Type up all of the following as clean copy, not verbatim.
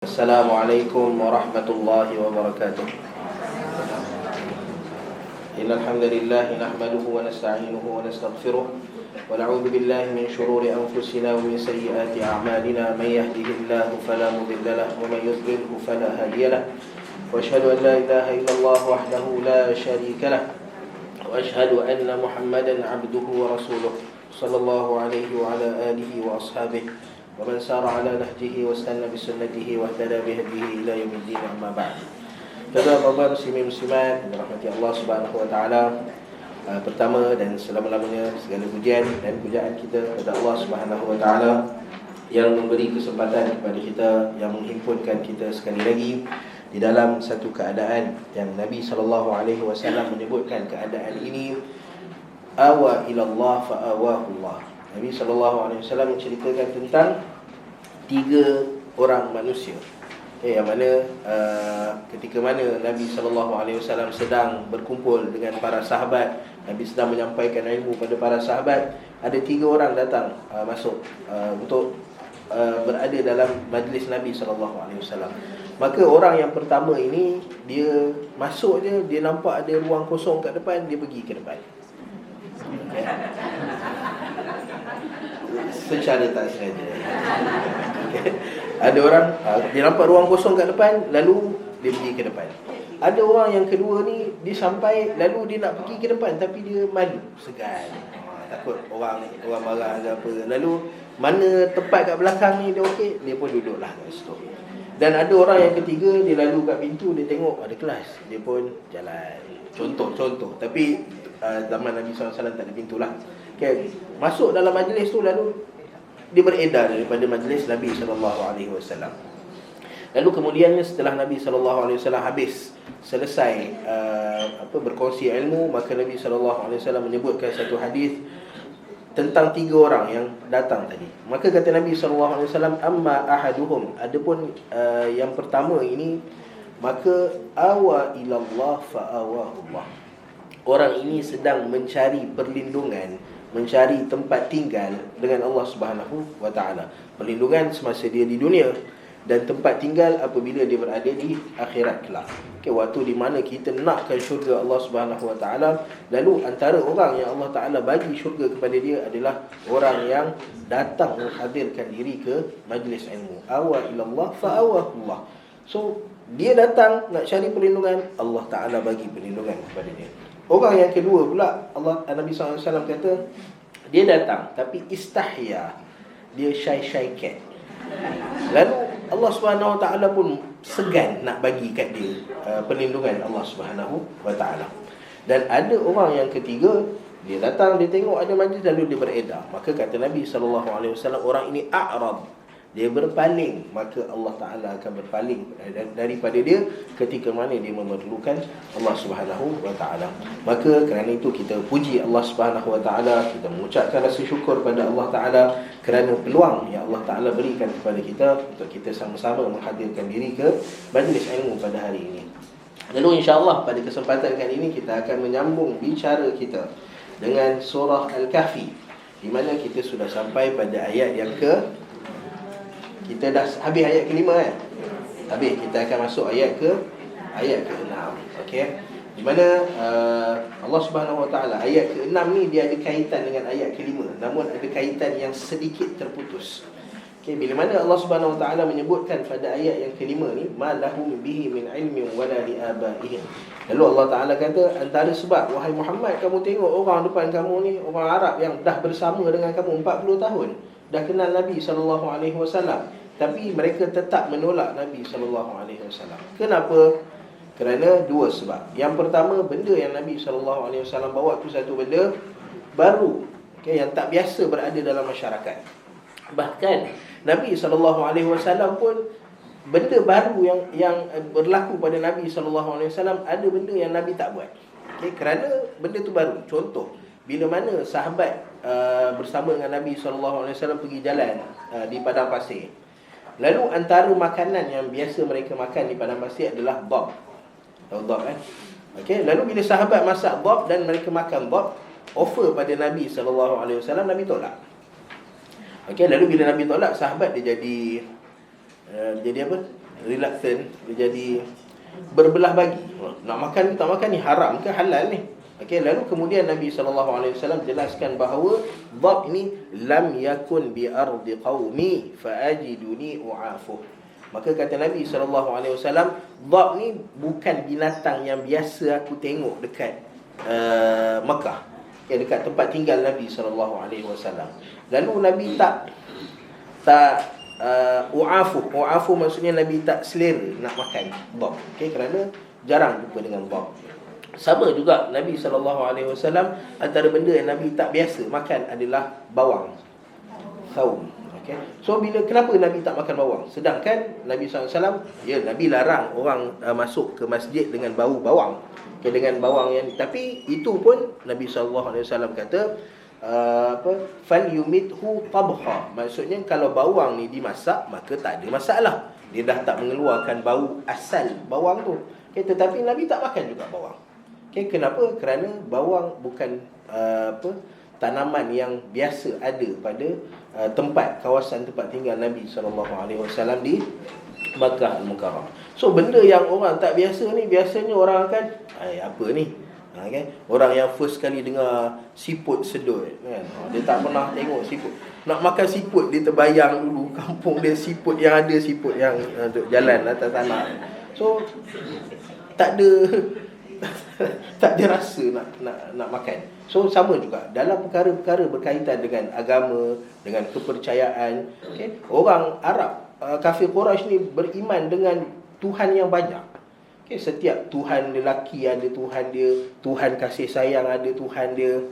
Assalamualaikum warahmatullahi wabarakatuh. Innal hamdalillah nahmaduhu wa nasta'inuhu wa nastaghfiruh wa na'udzu billahi min shururi anfusina wa min sayyiati a'malina may yahdihillahu fala mudilla lahu wa may yudlilhu fala hadiya lahu wa asyhadu an la ilaha illallah wahdahu la syarika lahu wa asyhadu anna Muhammadan 'abduhu wa rasuluh sallallahu alaihi wa ala alihi wa ashabihi wa man sara ala nahjihi wa istanna bi sunnatihi wa ihtada bi hadihi ila yaumil din, amma ba'd. Saudara-saudara muslimin muslimat yang dirahmati Allah Subhanahu wa taala, pertama dan selama-lamanya segala pujian dan pujaan kita kepada Allah Subhanahu wa taala yang memberi kesempatan kepada kita, yang menghimpunkan kita sekali lagi di dalam satu keadaan yang Nabi sallallahu alaihi wasallam menyebutkan keadaan ini awa ilallah fa awahu Allah. Nabi sallallahu alaihi wasallam menceritakan tentang tiga orang manusia, yang mana ketika mana Nabi sallallahu alaihi wasallam sedang berkumpul dengan para sahabat, Nabi sedang menyampaikan ilmu pada para sahabat, ada tiga orang datang masuk untuk berada dalam majlis Nabi sallallahu alaihi wasallam. Maka orang yang pertama ini, dia masuk je, dia nampak ada ruang kosong kat depan, dia pergi ke depan. Okay. Secara tak sengaja. Okay. Ada orang dia nampak ruang kosong kat depan, lalu dia pergi ke depan. Ada orang yang kedua ni, dia sampai lalu dia nak pergi ke depan tapi dia malu, segan, takut orang marah ke apa. Lalu mana tempat kat belakang ni dia okey, dia pun duduklah kat situ. Dan ada orang yang ketiga, dia lalu kat pintu, dia tengok ada kelas, dia pun jalan. Contoh. Tapi zaman Nabi SAW tak ada pintu lah. Okay. Masuk dalam majlis tu, lalu dia beredar daripada majlis Nabi SAW. Lalu kemudiannya setelah Nabi SAW habis selesai berkongsi ilmu, maka Nabi SAW menyebutkan satu hadis tentang tiga orang yang datang tadi. Maka kata Nabi SAW, amma ahaduhum, adapun yang pertama ini, maka awa ilallah fa awahullah. Orang ini sedang mencari perlindungan, mencari tempat tinggal dengan Allah Subhanahu wa taala. Perlindungan semasa dia di dunia dan tempat tinggal apabila dia berada di akhirat kelak. Okay, waktu di mana kita nakkan syurga Allah Subhanahu wa taala, lalu antara orang yang Allah Taala bagi syurga kepada dia adalah orang yang datang menghadirkan diri ke majlis ilmu. Awa ilallah fa awahullah. So dia datang nak cari perlindungan, Allah Taala bagi perlindungan kepada dia. Orang yang kedua pula, Nabi SAW kata, dia datang tapi istahya, dia shy cat. Lalu Allah Subhanahu wa taala pun segan nak bagi kat dia perlindungan Allah Subhanahu wa taala. Dan ada orang yang ketiga, dia datang, dia tengok ada majlis, lalu dia beredar. Maka kata Nabi SAW, orang ini a'rad, dia berpaling, maka Allah Ta'ala akan berpaling daripada dia ketika mana dia memerlukan Allah Subhanahu wa taala. Maka kerana itu kita puji Allah Subhanahu wa taala, kita mengucapkan rasa syukur pada Allah Taala kerana peluang yang Allah Taala berikan kepada kita untuk kita sama-sama menghadirkan diri ke majlis ilmu pada hari ini. Lalu insya-Allah pada kesempatan kali ini kita akan menyambung bicara kita dengan surah Al-Kahfi, di mana kita sudah sampai pada ayat yang kita dah habis ayat kelima kan? Habis, kita akan masuk ayat ke-6. Okey. Di mana Allah Subhanahu wa taala, ayat ke-6 ni dia ada kaitan dengan ayat kelima, namun ada kaitan yang sedikit terputus. Okey, bila mana Allah Subhanahu wa taala menyebutkan pada ayat yang kelima ni, ma lahum bihi min ilmin wala li abaihim. Lalu Allah Taala kata, antara sebab wahai Muhammad, kamu tengok orang depan kamu ni, orang Arab yang dah bersama dengan kamu 40 tahun, dah kenal Nabi sallallahu alaihi wasallam, tapi mereka tetap menolak Nabi sallallahu alaihi wasallam. Kenapa? Kerana dua sebab. Yang pertama, benda yang Nabi sallallahu alaihi wasallam bawa tu satu benda baru, yang tak biasa berada dalam masyarakat. Bahkan Nabi sallallahu alaihi wasallam pun, benda baru yang berlaku pada Nabi sallallahu alaihi wasallam, ada benda yang Nabi tak buat. Kerana benda tu baru. Contoh, bila mana sahabat bersama dengan Nabi SAW pergi jalan di padang pasir. Lalu antara makanan yang biasa mereka makan di padang pasir adalah dhab. Tahu dhab kan? Okay. Lalu bila sahabat masak dhab dan mereka makan dhab, offer pada Nabi SAW, Nabi tolak. Okay. Lalu bila Nabi tolak, sahabat dia jadi apa? reluctant, dia jadi berbelah bagi. Nak makan ke tak makan ni, haram ke halal ni? Okey, lalu kemudian Nabi SAW jelaskan bahawa dhab ini lam yakun bi ardi qaumi faajiduni u'afuh. Maka kata Nabi SAW, dhab ni bukan binatang yang biasa aku tengok dekat Mekah, dekat tempat tinggal Nabi SAW. Lalu Nabi tak u'afu maksudnya Nabi tak selera nak makan dhab. Okey, kerana jarang jumpa dengan dhab. Sama juga Nabi SAW, antara benda yang Nabi tak biasa makan adalah bawang, saum. Okay. So kenapa Nabi tak makan bawang? Sedangkan Nabi SAW, Nabi larang orang masuk ke masjid dengan bau bawang, dengan bawang yang, tapi itu pun Nabi SAW kata fal yumithu tabha. Maksudnya kalau bawang ni dimasak, maka tak ada masalah, dia dah tak mengeluarkan bau asal bawang tu. Tetapi Nabi tak makan juga bawang. Kenapa? Kerana bawang bukan tanaman yang biasa ada pada kawasan tempat tinggal Nabi SAW di Makkah Al-Mukarramah. So benda yang orang tak biasa ni, biasanya orang akan apa ni? Orang yang first kali dengar siput sedut kan, dia tak pernah tengok siput. Nak makan siput, dia terbayang dulu kampung dia siput yang ada, siput yang jalan atas tanah. So tak ada rasa nak makan. So sama juga dalam perkara-perkara berkaitan dengan agama, dengan kepercayaan. Orang Arab, kafir Quraisy ni beriman dengan Tuhan yang banyak. Setiap Tuhan lelaki ada Tuhan dia, Tuhan kasih sayang ada Tuhan dia,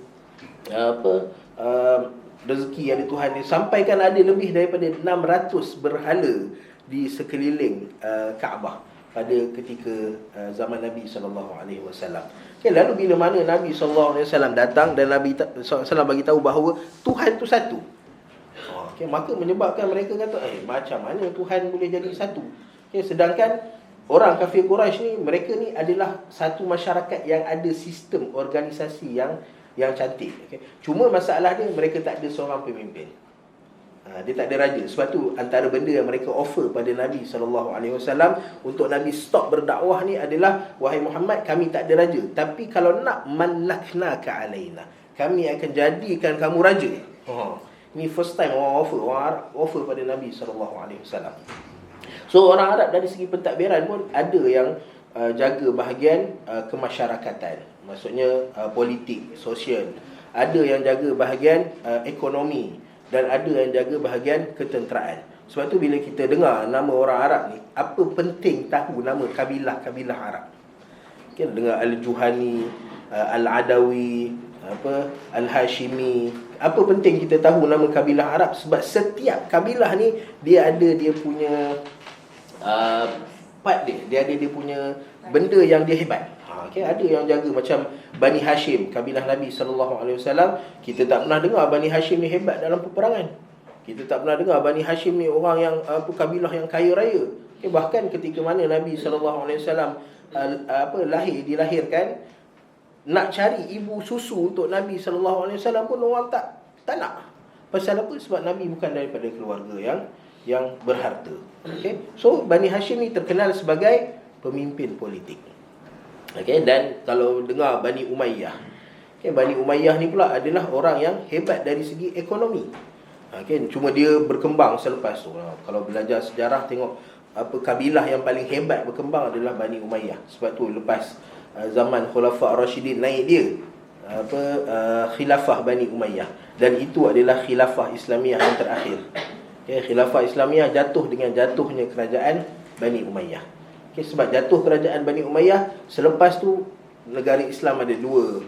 rezeki ada Tuhan dia. Sampaikan ada lebih daripada 600 berhala di sekeliling Kaabah pada ketika zaman Nabi SAW. Lalu bila mana Nabi SAW datang dan Nabi SAW bagi tahu bahawa Tuhan tu satu, maka menyebabkan mereka kata, macam mana Tuhan boleh jadi satu? Sedangkan orang kafir Quraisy ni, mereka ni adalah satu masyarakat yang ada sistem organisasi yang cantik. Cuma masalah dia, mereka tak ada seorang pemimpin. Dia tak ada raja. Sebab tu antara benda yang mereka offer pada Nabi SAW untuk Nabi stop berdakwah ni adalah, wahai Muhammad, kami tak ada raja, tapi kalau nak malaknaka alaina, kami akan jadikan kamu raja. Ini first time orang Arab offer pada Nabi SAW. So orang Arab dari segi pentadbiran pun ada yang jaga bahagian kemasyarakatan, maksudnya politik, sosial. Ada yang jaga bahagian ekonomi, dan ada yang jaga bahagian ketenteraan. Sebab tu bila kita dengar nama orang Arab ni, apa penting tahu nama kabilah-kabilah Arab. Dengar Al-Juhani, Al-Adawi, Al-Hashimi. Apa penting kita tahu nama kabilah Arab? Sebab setiap kabilah ni dia ada dia punya part dia ada dia punya benda yang dia hebat. Ada yang jaga macam Bani Hashim, kabilah Nabi SAW. Kita tak pernah dengar Bani Hashim ni hebat dalam peperangan. Kita tak pernah dengar Bani Hashim ni orang yang kabilah yang kaya raya. Bahkan ketika mana Nabi SAW dilahirkan, nak cari ibu susu untuk Nabi SAW pun orang tak nak. Pasal apa? Sebab Nabi bukan daripada keluarga yang berharta. So Bani Hashim ni terkenal sebagai pemimpin politik. Dan kalau dengar Bani Umayyah, Bani Umayyah ni pula adalah orang yang hebat dari segi ekonomi. Cuma dia berkembang selepas tu. Kalau belajar sejarah, tengok kabilah yang paling hebat berkembang adalah Bani Umayyah. Sebab tu lepas zaman Khulafa' Rashidin naik dia khilafah Bani Umayyah, dan itu adalah khilafah Islamiyah yang terakhir. Khilafah Islamiyah jatuh dengan jatuhnya kerajaan Bani Umayyah. Sebab jatuh kerajaan Bani Umayyah, selepas tu negara Islam ada dua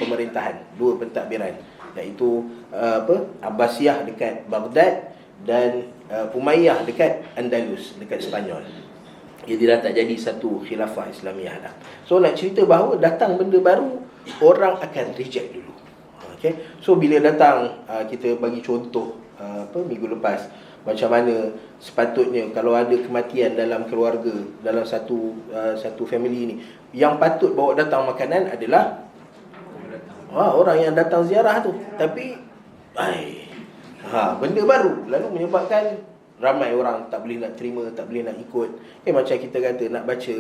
pemerintahan, dua pentadbiran, iaitu Abbasiyah dekat Baghdad dan Umayyah dekat Andalus, dekat Sepanyol. Jadi dah tak jadi satu khilafah Islamiyah dah. So nak cerita bahawa datang benda baru, orang akan reject dulu. So bila datang, kita bagi contoh minggu lepas, macam mana sepatutnya kalau ada kematian dalam keluarga, dalam satu family ni, yang patut bawa datang makanan adalah orang yang datang ziarah tu. Tapi benda baru lalu menyebabkan ramai orang tak boleh nak terima, tak boleh nak ikut. Macam kita kata nak baca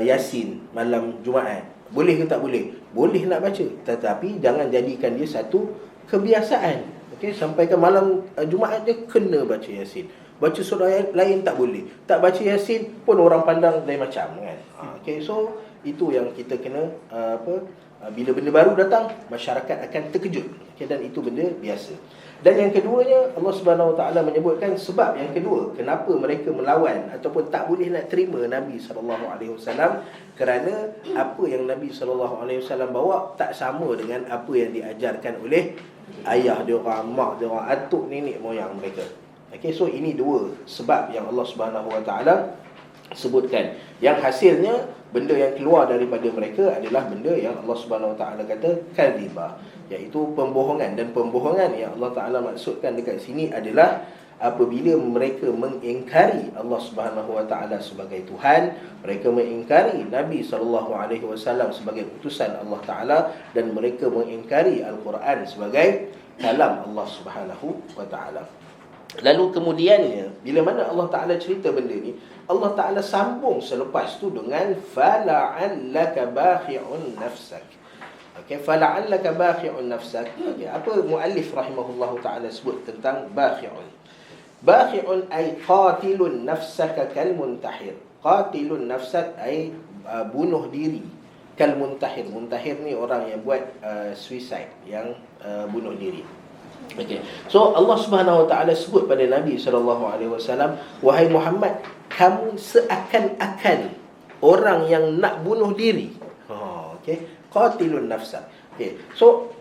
Yasin malam Jumaat, boleh ke tak boleh? Boleh nak baca, tetapi jangan jadikan dia satu kebiasaan. Sampai ke malam Jumaat dia kena baca Yasin. Baca surah lain tak boleh. Tak baca Yasin pun orang pandang lain macam kan. So itu yang kita kena bila benda baru datang, masyarakat akan terkejut. Dan itu benda biasa. Dan yang keduanya, Allah Subhanahu Wa Taala menyebutkan sebab yang kedua kenapa mereka melawan ataupun tak boleh nak terima Nabi sallallahu alaihi wasallam, kerana apa yang Nabi sallallahu alaihi wasallam bawa tak sama dengan apa yang diajarkan oleh ayah dia orang, mak dia orang, atuk nenek moyang mereka. So ini dua sebab yang Allah Subhanahu Wa Taala sebutkan. Yang hasilnya benda yang keluar daripada mereka adalah benda yang Allah Subhanahu Wa Taala kata kadhibah, iaitu pembohongan. Dan pembohongan yang Allah Taala maksudkan dekat sini adalah apabila mereka mengingkari Allah Subhanahu Wa Taala sebagai Tuhan, mereka mengingkari Nabi sallallahu alaihi wasallam sebagai utusan Allah Taala, dan mereka mengingkari Al-Quran sebagai kalam Allah Subhanahu Wa Taala. Lalu kemudiannya, bila mana Allah Ta'ala cerita benda ni, Allah Ta'ala sambung selepas tu dengan fala'allaka bakhi'un nafsak. Fala'allaka bakhi'un nafsak. Apa muallif rahimahullahu ta'ala sebut tentang bakhi'un? Bakhi'un ay qatilun nafsaka kal muntahir. Qatilun nafsak ay bunuh diri kal muntahir. Muntahir ni orang yang buat suicide, yang bunuh diri. So Allah Subhanahu Wa Taala sebut pada Nabi sallallahu alaihi wasallam, wahai Muhammad, kamu seakan-akan orang yang nak bunuh diri. Qatilun nafsak. So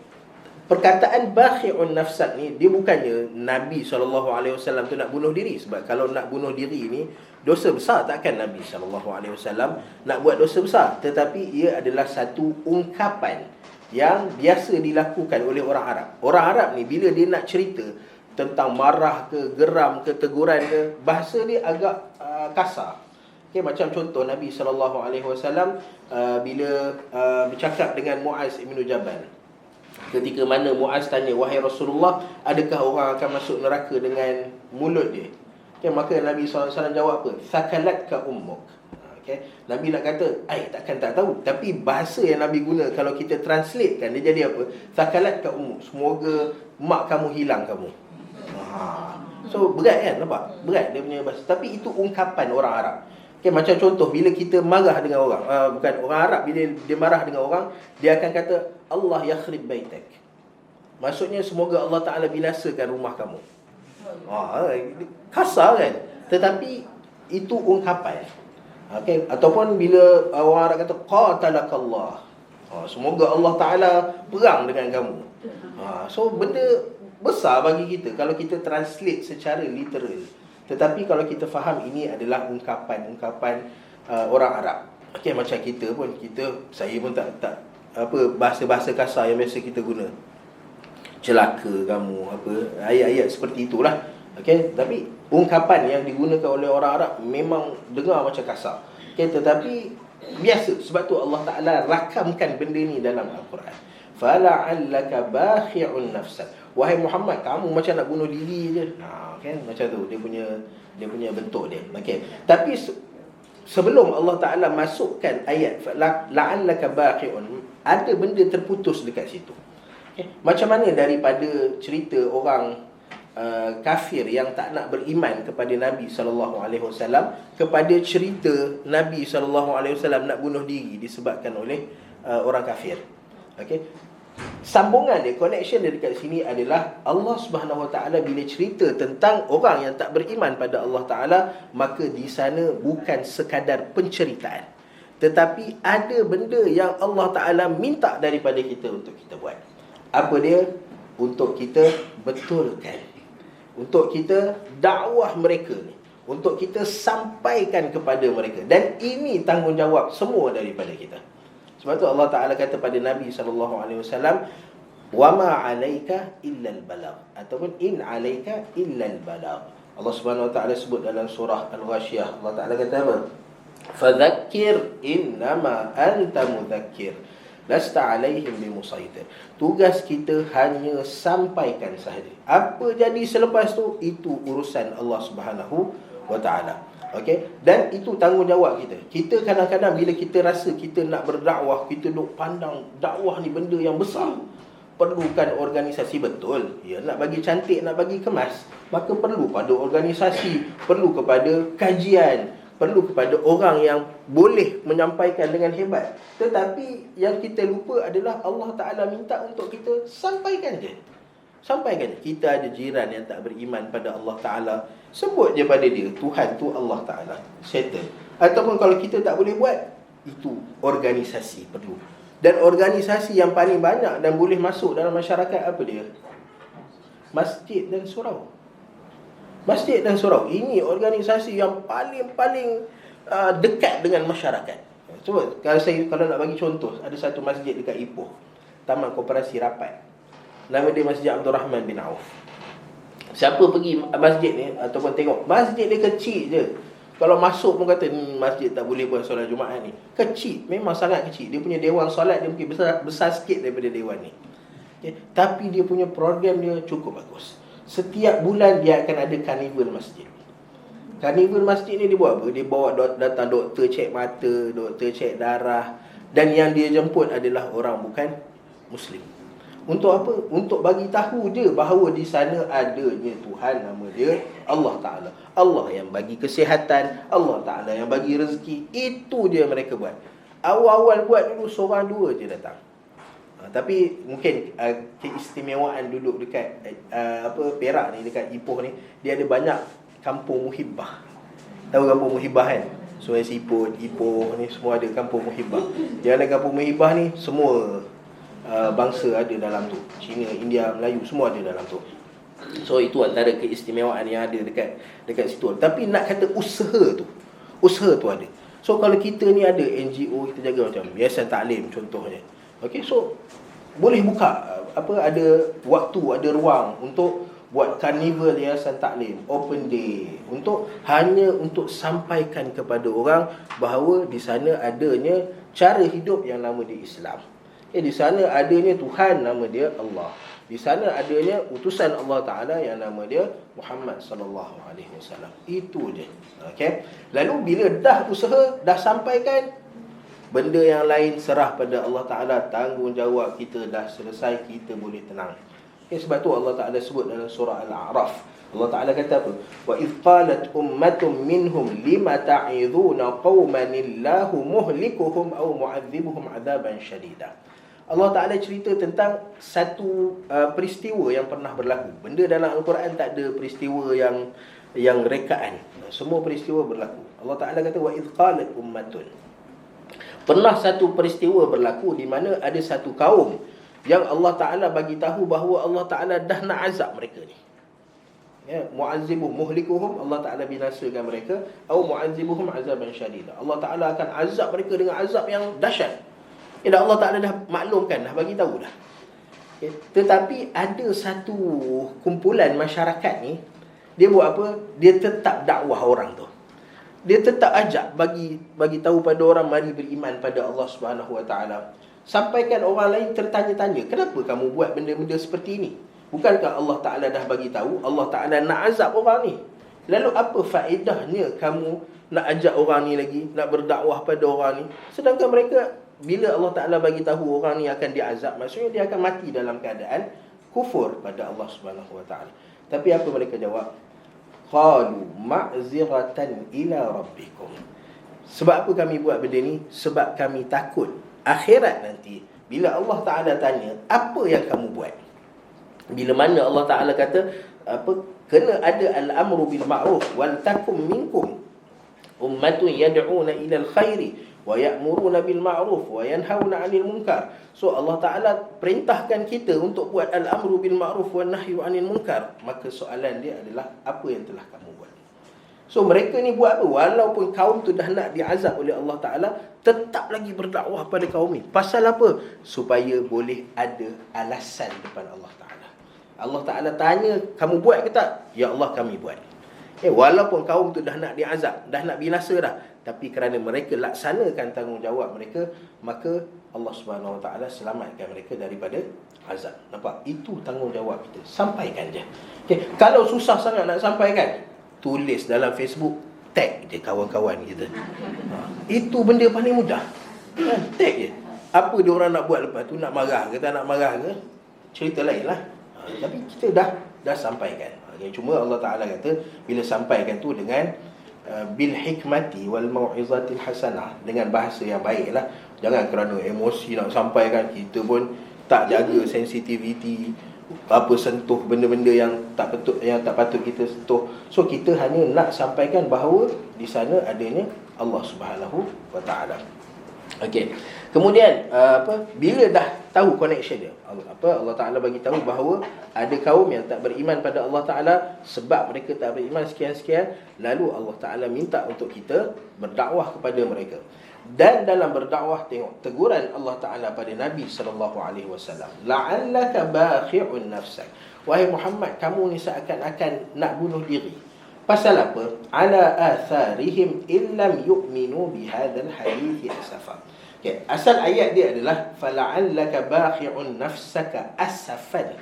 perkataan bakhi'un nafsak ni, dia bukannya Nabi sallallahu alaihi wasallam tu nak bunuh diri. Sebab kalau nak bunuh diri ni dosa besar, takkan Nabi sallallahu alaihi wasallam nak buat dosa besar. Tetapi ia adalah satu ungkapan yang biasa dilakukan oleh orang Arab. Orang Arab ni bila dia nak cerita tentang marah ke, geram ke, teguran ke, bahasa dia agak kasar. Macam contoh Nabi SAW bila bercakap dengan Muaz ibn Jabal. Ketika mana Muaz tanya, wahai Rasulullah, adakah orang akan masuk neraka dengan mulut dia? Maka Nabi SAW jawab apa? Thakalatka ummuk. Nabi nak kata, takkan tak tahu. Tapi bahasa yang Nabi guna, kalau kita translatekan, dia jadi apa? Thakalatka ummuk. Semoga mak kamu hilang kamu. So berat kan, nampak? Berat dia punya bahasa. Tapi itu ungkapan orang Arab. Macam contoh, bila kita marah dengan orang, bukan orang Arab, bila dia marah dengan orang, dia akan kata, Allah yakhrib baitak. Maksudnya semoga Allah Ta'ala binasakan rumah kamu. Kasar kan? Tetapi itu ungkapan. Ataupun bila orang Arab kata qatalakallah, semoga Allah Ta'ala perang dengan kamu. So benda besar bagi kita kalau kita translate secara literal. Tetapi kalau kita faham ini adalah ungkapan-ungkapan orang Arab. Macam kita pun, saya pun tak bahasa-bahasa kasar yang biasa kita guna. Celaka kamu, ayat-ayat seperti itulah. Tapi ungkapan yang digunakan oleh orang Arab memang dengar macam kasar. Tetapi biasa. Sebab tu Allah Ta'ala rakamkan benda ni dalam Al-Quran. Fala'allaka bakhi'un nafsak. Wahai Muhammad, kamu macam nak bunuh diri je. Macam tu dia punya bentuk dia. Tapi sebelum Allah Ta'ala masukkan ayat la'allaka bakhi'un, ada benda terputus dekat situ. Macam mana daripada cerita orang kafir yang tak nak beriman kepada Nabi SAW kepada cerita Nabi SAW nak bunuh diri disebabkan oleh orang kafir. Sambungan dia, connection dia dekat sini adalah Allah Subhanahu Wa Taala bila cerita tentang orang yang tak beriman pada Allah Ta'ala, maka di sana bukan sekadar penceritaan, tetapi ada benda yang Allah Ta'ala minta daripada kita untuk kita buat. Apa dia? Untuk kita betulkan, untuk kita dakwah mereka ni, untuk kita sampaikan kepada mereka. Dan ini tanggungjawab semua daripada kita. Sebab tu Allah Ta'ala kata pada Nabi SAW, وَمَا عَلَيْكَ إِلَّا الْبَلَغْ, ataupun إِنْ عَلَيْكَ إِلَّا الْبَلَغْ. Allah Subhanahu Wa Ta'ala sebut dalam surah Al-Ghashiyah, Allah Ta'ala kata apa? فَذَكِّرْ إِنَّمَا أَنْتَ مُذَكِّرْ. lasta alaihim bimusaitir. Tugas kita hanya sampaikan sahaja. Apa jadi selepas tu, itu urusan Allah Subhanahu wa taala. Okey, dan itu tanggungjawab kita. Kita kadang-kadang bila kita rasa kita nak berdakwah, kita duk pandang dakwah ni benda yang besar, perlukan organisasi, betul. Ya, nak bagi cantik, nak bagi kemas, maka perlu pada organisasi, perlu kepada kajian, perlu kepada orang yang boleh menyampaikan dengan hebat. Tetapi yang kita lupa adalah Allah Ta'ala minta untuk kita sampaikan je. Sampaikan je. Kita ada jiran yang tak beriman pada Allah Ta'ala, sebut je pada dia, Tuhan tu Allah Ta'ala. Settle. Ataupun kalau kita tak boleh buat, itu organisasi perlu. Dan organisasi yang paling banyak dan boleh masuk dalam masyarakat apa dia? Masjid dan surau. Masjid dan surau. Ini organisasi yang paling dekat dengan masyarakat. Cuba kalau nak bagi contoh, ada satu masjid dekat Ipoh, Taman Koperasi Rapat. Nama dia Masjid Abdul Rahman bin Auf. Siapa pergi masjid ni ataupun tengok, masjid dia kecil je. Kalau masuk pun kata masjid tak boleh buat solat Jumaat ni. Kecil, memang sangat kecil. Dia punya dewan solat dia mungkin besar sikit daripada dewan ni. Okay. Tapi dia punya program dia cukup bagus. Setiap bulan dia akan ada karnival masjid. Karnival masjid ni dia buat apa? Dia bawa datang doktor cek mata, doktor cek darah, dan yang dia jemput adalah orang bukan Muslim. Untuk apa? Untuk bagi tahu dia bahawa di sana adanya Tuhan, nama dia Allah Ta'ala. Allah yang bagi kesihatan, Allah Ta'ala yang bagi rezeki. Itu dia mereka buat. Awal-awal buat dulu seorang dua je datang. Tapi mungkin keistimewaan duduk dekat Perak ni, dekat Ipoh ni, dia ada banyak kampung muhibbah. Tahu kampung muhibbah kan? Sungai Siput, Ipoh ni semua ada kampung muhibbah. Dia ada kampung muhibbah ni, semua bangsa ada dalam tu. Cina, India, Melayu, semua ada dalam tu. So itu antara keistimewaan yang ada dekat situ. Tapi nak kata usaha tu ada. So kalau kita ni ada NGO, kita jaga macam Yayasan Taklim contohnya. Okay, so boleh buka ada waktu, ada ruang untuk buat karnival Yayasan Taklim, open day, hanya untuk sampaikan kepada orang bahawa di sana adanya cara hidup yang nama dia Islam. Di sana adanya Tuhan, nama dia Allah. Di sana adanya utusan Allah Ta'ala yang nama dia Muhammad sallallahu alaihi wasallam. Itu je. Okay? Lalu bila dah usaha, dah sampaikan, benda yang lain serah pada Allah Ta'ala. Tanggungjawab kita dah selesai, kita boleh tenang. Okay, sebab tu Allah Ta'ala sebut dalam surah Al-A'raf. Allah Ta'ala kata apa? Wa idh qalat ummatum minhum lima ta'idhuna qauman illahu muhlikuhum aw mu'adzibuhum 'adaban syadida. Allah Ta'ala cerita tentang satu peristiwa yang pernah berlaku. Benda dalam Al-Quran tak ada peristiwa yang rekaan. Semua peristiwa berlaku. Allah Ta'ala kata wa idh qalat ummatun. Pernah satu peristiwa berlaku di mana ada satu kaum yang Allah Ta'ala bagi tahu bahawa Allah Ta'ala dah nak azab mereka ni. Ya, mu'azzibuhum muhlikuhum, Allah Ta'ala binasakan mereka, atau mu'azzibuhum azaban syadida. Allah Ta'ala akan azab mereka dengan azab yang dahsyat. Allah Ta'ala dah maklumkan, dah bagi tahu dah. Okay. Tetapi ada satu kumpulan masyarakat ni, dia buat apa? Dia tetap dakwah orang tu. Dia tetap ajak bagi tahu pada orang, mari beriman pada Allah Subhanahu Wa Ta'ala. Sampaikan orang lain tertanya-tanya, kenapa kamu buat benda-benda seperti ini? Bukankah Allah Ta'ala dah bagi tahu Allah Ta'ala nak azab orang ni? Lalu apa faedahnya kamu nak ajak orang ni lagi, nak berdakwah pada orang ni, sedangkan mereka bila Allah Ta'ala bagi tahu orang ni akan diazab, maksudnya dia akan mati dalam keadaan kufur pada Allah Subhanahu Wa Ta'ala. Tapi apa mereka jawab? Qalu ma'ziratan ila rabbikum. Sebab apa kami buat benda ni? Sebab kami takut akhirat nanti bila Allah Ta'ala tanya, apa yang kamu buat? Bila mana Allah Ta'ala kata kena ada al-amru bil ma'ruf wal takum minkum ummatun yad'una ila al-khairi wa ya'muruna bil ma'ruf wa yanhauna 'anil munkar. So Allah Ta'ala perintahkan kita untuk buat al-amru bil ma'ruf wa nahyu 'anil munkar. Maka soalan dia adalah, apa yang telah kamu buat? So mereka ni buat apa? Walaupun kaum tu dah nak diazab oleh Allah Ta'ala, tetap lagi berdakwah pada kaum ni. Pasal apa? Supaya boleh ada alasan depan Allah Ta'ala. Allah Ta'ala tanya, kamu buat ke tak? Ya Allah, kami buat. Walaupun kaum tu dah nak diazab, dah nak binasa dah, tapi kerana mereka laksanakan tanggungjawab mereka, maka Allah Subhanahu Wa Taala selamatkan mereka daripada azab. Nampak? Itu tanggungjawab kita. Sampaikan je. Kalau susah sangat nak sampaikan, tulis dalam Facebook, tag je kawan-kawan kita. Itu benda paling mudah. Tag je. Apa dia orang nak buat lepas tu, nak marah ke tak nak marah ke, cerita lain lah. Tapi kita dah sampaikan. Cuma Allah Ta'ala kata, bila sampaikan tu dengan bil hikmati wal mau'izatil hasanah, dengan bahasa yang baik lah. Jangan kerana emosi nak sampaikan, kita pun tak jaga sensitivity, apa sentuh benda-benda yang tak patut kita sentuh. So kita hanya nak sampaikan bahawa di sana adanya Allah Subhanahu Wa Ta'ala. Okey. Kemudian bila dah tahu connection dia, Allah Taala bagi tahu bahawa ada kaum yang tak beriman pada Allah Taala sebab mereka tak beriman sekian-sekian, lalu Allah Taala minta untuk kita berdakwah kepada mereka. Dan dalam berdakwah, tengok teguran Allah Taala pada Nabi sallallahu alaihi wasallam, la'allaka bakhi'un nafsak. Wahai Muhammad, kamu ni seakan-akan nak bunuh diri. Pasal apa? Ala atharihim illam yu'minu bihadzal hadithi asafa. Okay. Asal ayat dia adalah fala'allaka bakhi'un nafsaka asafan.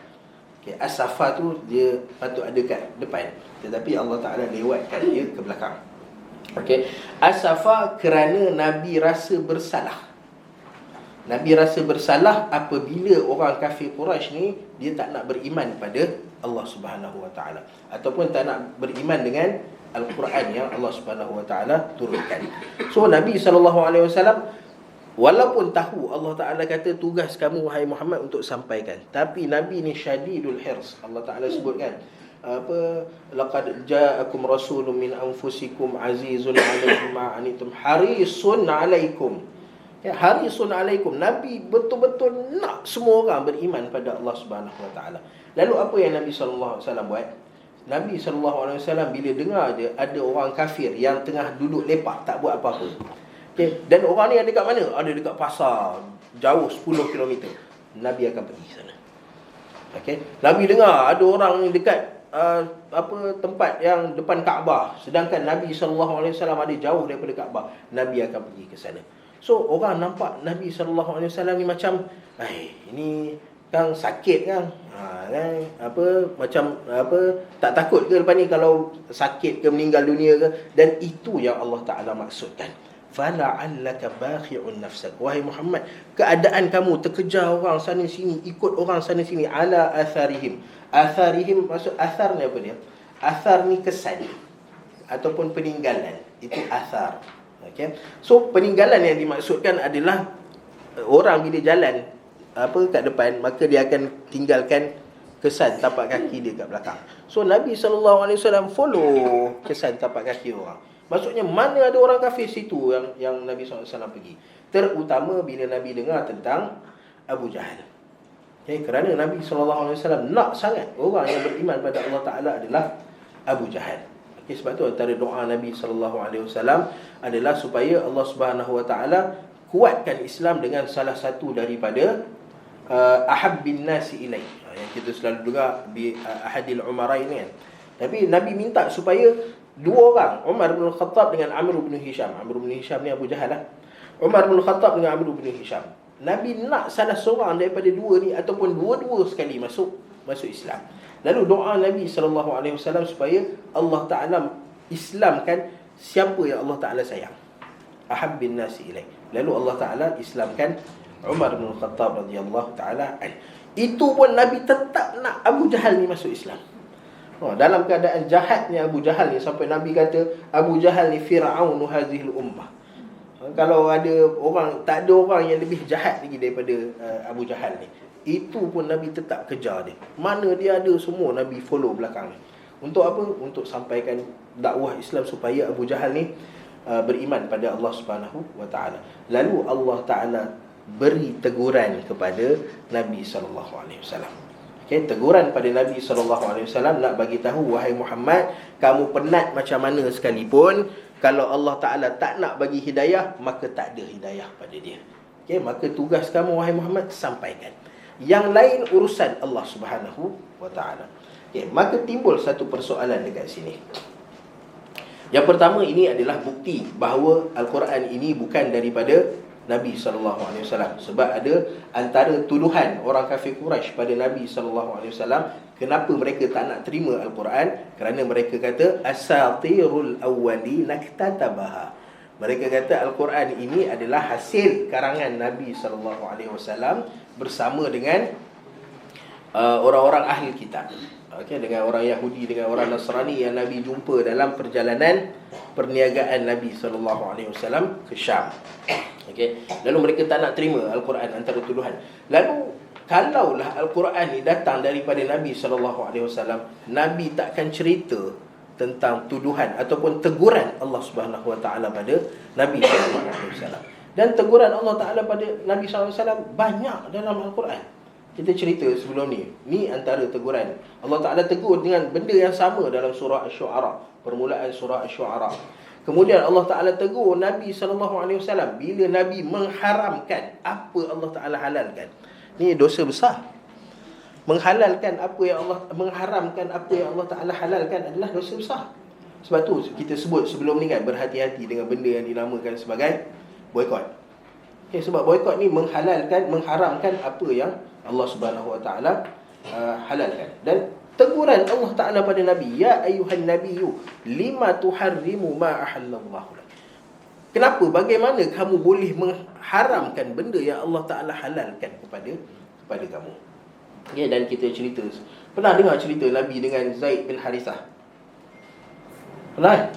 Okay. Asafa tu dia patut ada kat depan, tetapi Allah Ta'ala lewatkan dia ke belakang. Okay. Asafa kerana Nabi rasa bersalah. Nabi rasa bersalah apabila orang kafir Quraisy ni dia tak nak beriman pada Allah Subhanahu Wa Taala, ataupun tak nak beriman dengan Al-Quran yang Allah Subhanahu Wa Taala turunkan. So Nabi SAW walaupun tahu Allah Ta'ala kata tugas kamu wahai Muhammad untuk sampaikan, tapi Nabi ni syadidul hirs. Allah Ta'ala sebutkan laqad ja'akum rasulun min anfusikum azizun 'alaihi ma anitum harisun 'alaikum. Harisun 'alaikum. Nabi betul-betul nak semua orang beriman pada Allah Subhanahu Wa Taala. Lalu apa yang Nabi SAW buat? Nabi SAW bila dengar je ada orang kafir yang tengah duduk lepak tak buat apa-apa. Dan orang ni ada dekat mana? Ada dekat pasar, jauh 10 km. Nabi akan pergi sana. Nabi dengar ada orang ni dekat tempat yang depan Kaabah, sedangkan Nabi SAW ada jauh daripada Kaabah. Nabi akan pergi ke sana. So orang nampak Nabi SAW ni macam ini kan sakit kan, macam tak takut ke lepas ni kalau sakit ke meninggal dunia ke. Dan itu yang Allah Ta'ala maksudkan, fala'allaka bakhi'un nafsak. Wahai Muhammad, keadaan kamu terkejar orang sana sini, ikut orang sana sini, ala atharihim. Atharihim maksud athar ni apa dia? Athar ni kesan ataupun peninggalan, itu athar. So peninggalan yang dimaksudkan adalah orang bila jalan kat depan, maka dia akan tinggalkan kesan tapak kaki dia kat belakang. So Nabi SAW follow kesan tapak kaki orang. Maksudnya mana ada orang kafir situ yang Nabi SAW pergi. Terutama bila Nabi dengar tentang Abu Jahal. Kerana Nabi SAW nak sangat orang yang beriman pada Allah Ta'ala adalah Abu Jahal. Sebab tu antara doa Nabi SAW adalah supaya Allah Subhanahu Wa Ta'ala kuatkan Islam dengan salah satu daripada ahabbin nasi ilai, yang kita selalu dengar bi ahadil umarain kan. Tapi Nabi minta supaya dua orang, Umar bin Khattab dengan Amr bin Hisham. Amr bin Hisham ni Abu Jahal lah. Umar bin Khattab dengan Amr bin Hisham. Nabi nak salah seorang daripada dua ni ataupun dua-dua sekali masuk Islam. Lalu doa Nabi SAW supaya Allah Ta'ala Islamkan siapa yang Allah Ta'ala sayang, ahabbin nasi ilai. Lalu Allah Ta'ala Islamkan Umar bin Khattab radhiyallahu ta'ala. Itu pun Nabi tetap nak Abu Jahal ni masuk Islam. Dalam keadaan jahatnya Abu Jahal ni, sampai Nabi kata Abu Jahal ni fir'aunu hazihil ummah. Kalau ada orang, tak ada orang yang lebih jahat lagi daripada Abu Jahal ni. Itu pun Nabi tetap kejar dia. Mana dia ada, semua Nabi follow belakang ni. Untuk apa? Untuk sampaikan dakwah Islam supaya Abu Jahal ni beriman pada Allah Subhanahu Wa Ta'ala. Lalu Allah Ta'ala beri teguran kepada Nabi SAW. Teguran pada Nabi SAW nak bagi tahu, wahai Muhammad, kamu penat macam mana sekalipun, kalau Allah Ta'ala tak nak bagi hidayah, maka tak ada hidayah pada dia. Maka tugas kamu wahai Muhammad, sampaikan. Yang lain urusan Allah Subhanahu Wa Ta'ala. Maka timbul satu persoalan dekat sini. Yang pertama, ini adalah bukti bahawa Al-Quran ini bukan daripada Nabi SAW. Sebab ada antara tuduhan orang kafir Quraisy pada Nabi SAW, kenapa mereka tak nak terima Al-Quran? Kerana mereka kata asatirul awwali naktatabaha. Mereka kata Al-Quran ini adalah hasil karangan Nabi SAW bersama dengan orang-orang ahli kitab. Dengan orang Yahudi, dengan orang Nasrani yang Nabi jumpa dalam perjalanan perniagaan Nabi SAW ke Syam. Lalu mereka tak nak terima Al-Quran, antara tuduhan. Lalu kalaulah Al-Quran ni datang daripada Nabi SAW, Nabi takkan cerita tentang tuduhan ataupun teguran Allah Subhanahu Wa Taala pada Nabi SAW. Dan teguran Allah Taala pada Nabi SAW banyak dalam Al-Quran. Kita cerita sebelum ni. Ni antara teguran. Allah Ta'ala tegur dengan benda yang sama dalam surah Asy-Syu'ara. Permulaan surah Asy-Syu'ara. Kemudian Allah Ta'ala tegur Nabi SAW bila Nabi mengharamkan apa Allah Ta'ala halalkan. Ni dosa besar. Menghalalkan apa yang Allah, mengharamkan apa yang Allah Ta'ala halalkan adalah dosa besar. Sebab tu kita sebut sebelum ni kan, berhati-hati dengan benda yang dinamakan sebagai boikot. Sebab boikot ni menghalalkan, mengharamkan apa yang Allah Subhanahu Wa Taala halalkan. Dan teguran Allah Taala pada Nabi, ya ayyuhan nabiyyu lima tuharrimu ma ahallallahu lak. Kenapa, bagaimana kamu boleh mengharamkan benda yang Allah Taala halalkan kepada kamu? Dan kita cerita, pernah dengar cerita Nabi dengan Zaid bin Harithah? Pernah?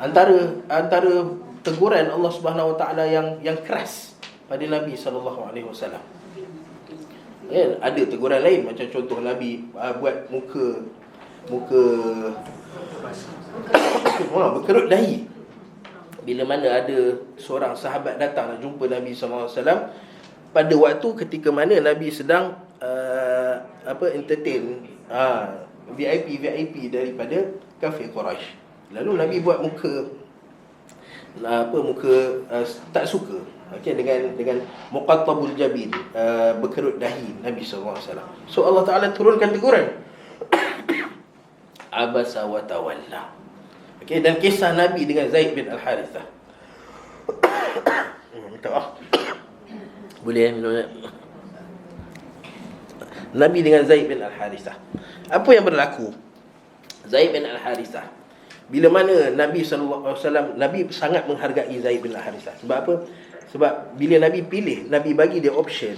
Antara teguran Allah Subhanahu Wa Taala yang keras pada Nabi sallallahu alaihi wasallam. Ada teguran lain, macam contoh Nabi buat muka berkerut dahi. Bila mana ada seorang sahabat datang nak jumpa Nabi sallallahu alaihi wasallam pada waktu ketika mana Nabi sedang entertain VIP daripada kafir Quraisy. Lalu Nabi buat muka tak suka, dengan muqattabul jabin, berkerut dahi Nabi sallallahu alaihi wasallam. So Allah Taala turunkan teguran. Abasa wa tawalla. Dan kisah Nabi dengan Zaid bin Al-Harithah. Minta maaf. Boleh minum. Nabi dengan Zaid bin Al-Harithah. Apa yang berlaku? Zaid bin Al-Harithah, bila mana Nabi SAW, Nabi sangat menghargai Zaid bin Al-Harithah. Sebab apa? Sebab bila Nabi pilih, Nabi bagi dia option,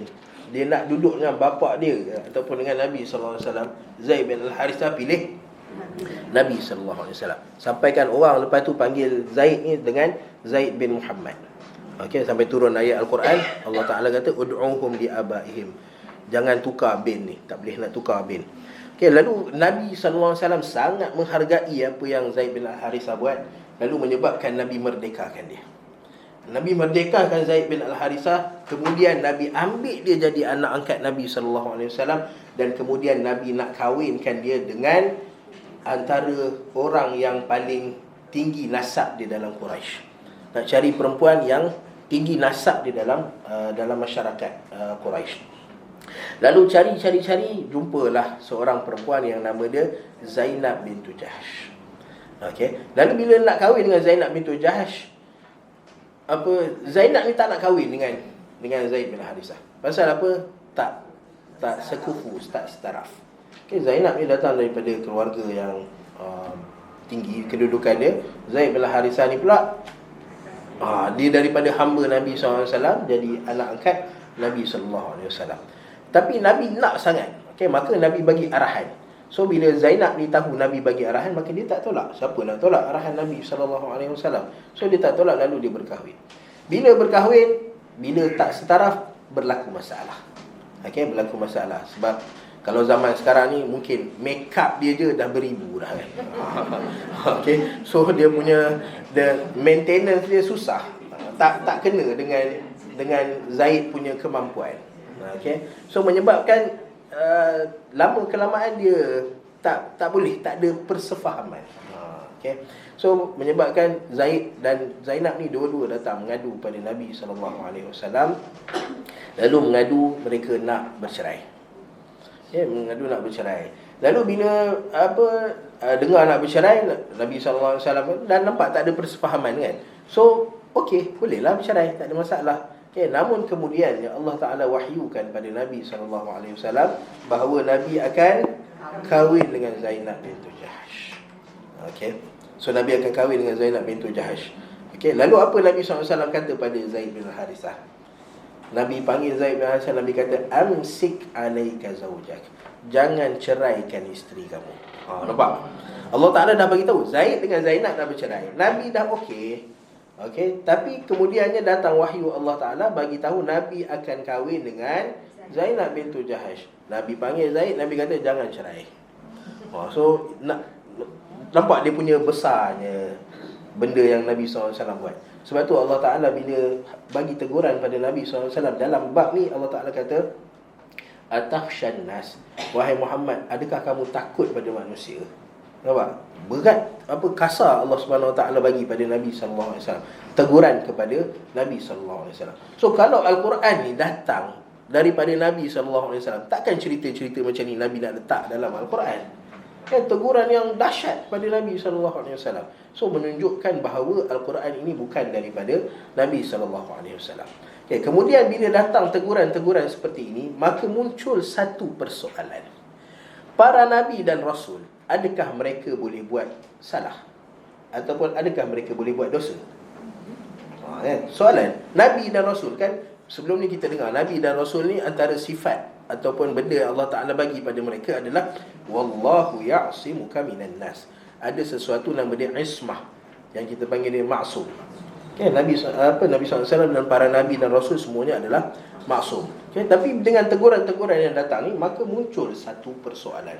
dia nak duduk dengan bapa dia ataupun dengan Nabi SAW, Zaid bin Al-Harithah pilih Nabi SAW. Sampaikan orang lepas tu panggil Zaid ni dengan Zaid bin Muhammad. Sampai turun ayat Al-Quran. Allah Ta'ala kata ud'uhum li abaihim. Jangan tukar bin ni, tak boleh nak tukar bin. Lalu Nabi SAW sangat menghargai apa yang Zaid bin Al-Harithah buat. Lalu menyebabkan Nabi merdekakan dia. Nabi merdekakan Zaid bin Al-Harithah. Kemudian Nabi ambil dia jadi anak angkat Nabi SAW. Dan kemudian Nabi nak kahwinkan dia dengan antara orang yang paling tinggi nasab di dalam Quraisy. Nak cari perempuan yang tinggi nasab di dalam masyarakat Quraisy. Lalu cari, jumpalah seorang perempuan yang nama dia Zainab bintu Jahsh. Lalu bila nak kahwin dengan Zainab bintu Jahsh, Zainab ni tak nak kahwin dengan Zaid bin Harithah. Pasal apa? Tak sekufu, tak setaraf. Zainab ni datang daripada keluarga yang tinggi kedudukan dia. Zaid bin Harithah ni pula dia daripada hamba Nabi SAW jadi anak angkat Nabi SAW. Tapi Nabi nak sangat. Maka Nabi bagi arahan. So bila Zainab ni tahu Nabi bagi arahan, maka dia tak tolak. Siapa nak tolak arahan Nabi SAW? So dia tak tolak, lalu dia berkahwin. Bila berkahwin, bila tak setaraf, berlaku masalah. Berlaku masalah. Sebab kalau zaman sekarang ni mungkin make up dia je dah beribu dah kan. So dia punya maintenance dia susah. Tak kena dengan Zaid punya kemampuan. So menyebabkan lama kelamaan dia tak boleh, tak ada persefahaman. So menyebabkan Zaid dan Zainab ni dua-dua datang mengadu pada Nabi SAW. Lalu mengadu mereka nak bercerai. Mengadu nak bercerai. Lalu bila dengar nak bercerai, Nabi SAW dan nampak tak ada persefahaman kan. So okey, bolehlah bercerai, tak ada masalah. Okay, namun kemudian Allah Ta'ala wahyukan pada Nabi SAW bahawa Nabi akan kahwin dengan Zainab bintu Jahash. Okay, so Nabi akan kahwin dengan Zainab bintu Jahash. Okay, lalu apa Nabi SAW kata pada Zaid bin Harithah? Nabi panggil Zaid bin Harithah, Nabi kata, amsik alaika zawjak, jangan ceraikan isteri kamu. Nampak? Allah Ta'ala dah bagi tahu Zaid dengan Zainab dah bercerai. Nabi dah okey. Okey, tapi kemudiannya datang wahyu Allah Ta'ala bagi tahu Nabi akan kahwin dengan Zainab bintu Jahash. Nabi panggil Zaid, Nabi kata jangan cerai. So nampak dia punya besarnya benda yang Nabi SAW buat. Sebab tu Allah Ta'ala bila bagi teguran pada Nabi SAW dalam bab ni, Allah Ta'ala kata, atakhshan nas, wahai Muhammad, adakah kamu takut pada manusia? Nampak? Berat, kasar Allah Subhanahu Wa Ta'ala bagi pada Nabi SAW, teguran kepada Nabi SAW. So kalau Al-Quran ni datang daripada Nabi SAW, takkan cerita-cerita macam ni Nabi nak letak dalam Al-Quran. Teguran yang dahsyat pada Nabi SAW. So menunjukkan bahawa Al-Quran ini bukan daripada Nabi SAW. Kemudian bila datang teguran-teguran seperti ini, maka muncul satu persoalan. Para Nabi dan Rasul, adakah mereka boleh buat salah? Ataupun adakah mereka boleh buat dosa? Soalan, Nabi dan Rasul kan, sebelum ni kita dengar Nabi dan Rasul ni antara sifat ataupun benda yang Allah Ta'ala bagi pada mereka adalah wallahu ya'simuka minan nas. Ada sesuatu nama dia ismah, yang kita panggil dia maksum. Nabi SAW dan para Nabi dan Rasul semuanya adalah maksum. Tapi dengan teguran-teguran yang datang ni, maka muncul satu persoalan.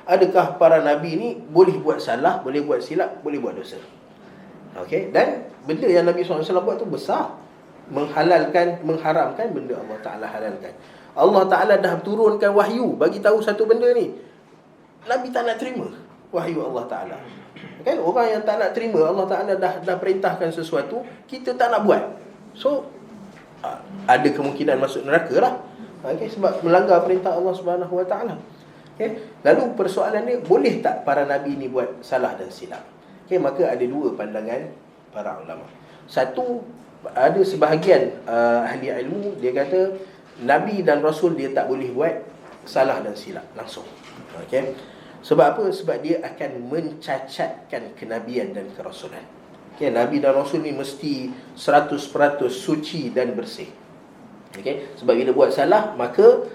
Adakah para Nabi ni boleh buat salah, boleh buat silap, boleh buat dosa? Dan benda yang Nabi SAW buat tu besar, mengharamkan benda Allah Ta'ala halalkan. Allah Ta'ala dah turunkan wahyu bagi tahu satu benda ni, Nabi tak nak terima wahyu Allah Ta'ala. Orang yang tak nak terima, Allah Ta'ala dah perintahkan sesuatu, kita tak nak buat. So ada kemungkinan masuk neraka lah. Sebab melanggar perintah Allah Subhanahu Wa Ta'ala. Lalu persoalan dia, boleh tak para Nabi ni buat salah dan silap? Maka ada dua pandangan para ulama. Satu, ada sebahagian ahli ilmu, dia kata Nabi dan Rasul dia tak boleh buat salah dan silap langsung. Sebab apa? Sebab dia akan mencacatkan kenabian dan kerasulan. Nabi dan Rasul ni mesti 100% suci dan bersih. Sebab bila buat salah, maka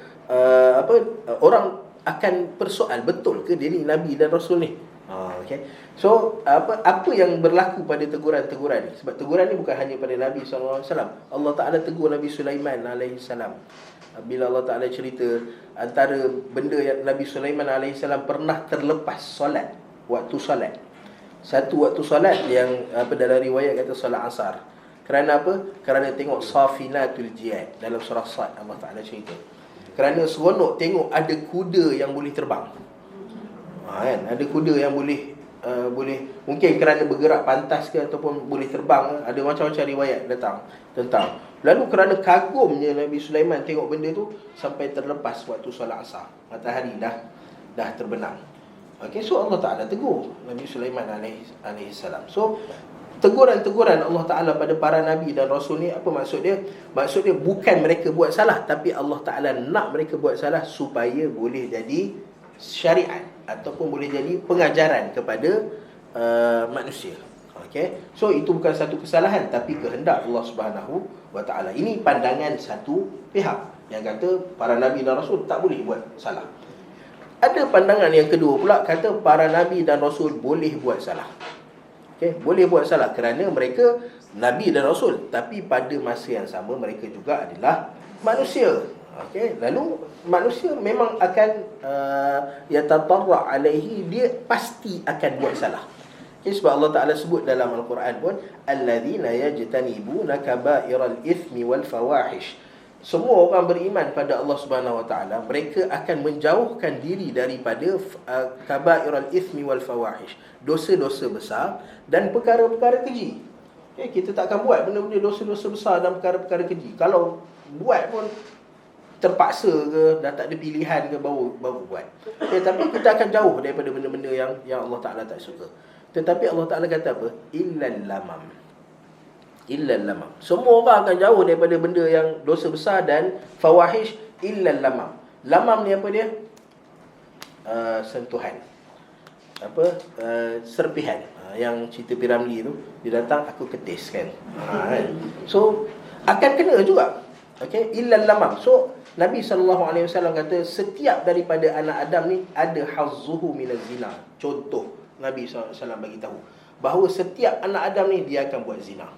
orang akan persoal, betul ke dia ni Nabi dan Rasul ni? So apa yang berlaku pada teguran-teguran ni? Sebab teguran ni bukan hanya pada Nabi SAW. Allah Ta'ala tegur Nabi Sulaiman AS. Bila Allah Ta'ala cerita antara benda yang Nabi Sulaiman AS pernah terlepas solat, waktu solat. Satu waktu solat yang dalam riwayat kata solat asar. Kerana apa? Kerana tengok Safinatul Jiyad dalam surah Sad, Allah Ta'ala cerita. Kerana seronok tengok ada kuda yang boleh terbang. Ada kuda yang boleh mungkin kerana bergerak pantas ke ataupun boleh terbang. Ada macam-macam riwayat datang tentang. Lalu kerana kagumnya Nabi Sulaiman tengok benda tu, sampai terlepas waktu solat asar, matahari dah terbenam. So Allah Ta'ala tegur Nabi Sulaiman AS. So teguran-teguran Allah Ta'ala pada para Nabi dan Rasul ni, apa maksud dia? Maksud dia bukan mereka buat salah, tapi Allah Ta'ala nak mereka buat salah supaya boleh jadi syariat ataupun boleh jadi pengajaran kepada manusia. So itu bukan satu kesalahan, tapi kehendak Allah Subhanahu Wa Ta'ala. Ini pandangan satu pihak yang kata para Nabi dan Rasul tak boleh buat salah. Ada pandangan yang kedua pula, kata para Nabi dan Rasul boleh buat salah. Boleh buat salah kerana mereka Nabi dan Rasul, tapi pada masa yang sama mereka juga adalah manusia. Lalu manusia memang akan yatatarra alaihi, dia pasti akan buat salah. Sebab Allah Ta'ala sebut dalam Al-Quran pun, alladzina yajtanibuna kaba'iral ithmi wal fawahish. Semua orang beriman pada Allah Subhanahu Wa Ta'ala, mereka akan menjauhkan diri daripada kaba'iral ithmi wal fawahish, dosa-dosa besar dan perkara-perkara keji. Kita tak akan buat benda-benda dosa-dosa besar dan perkara-perkara keji. Kalau buat pun terpaksa ke, dah tak ada pilihan ke, baru buat. Tapi kita akan jauh daripada benda-benda yang Allah Ta'ala tak suka. Tetapi Allah Ta'ala kata apa? Illal lamam. Semua orang akan jauh daripada benda yang dosa besar dan fawahish. Illal lamam. Lamam ni apa dia? Sentuhan. Serpihan. Yang cerita Piramli tu, dia datang, aku ketis kan. Kan? So akan kena juga. Okay, illal lamam. So Nabi SAW kata setiap daripada anak Adam ni ada hazzuhu minaz zina. Contoh Nabi SAW bagi tahu bahawa setiap anak Adam ni dia akan buat zina.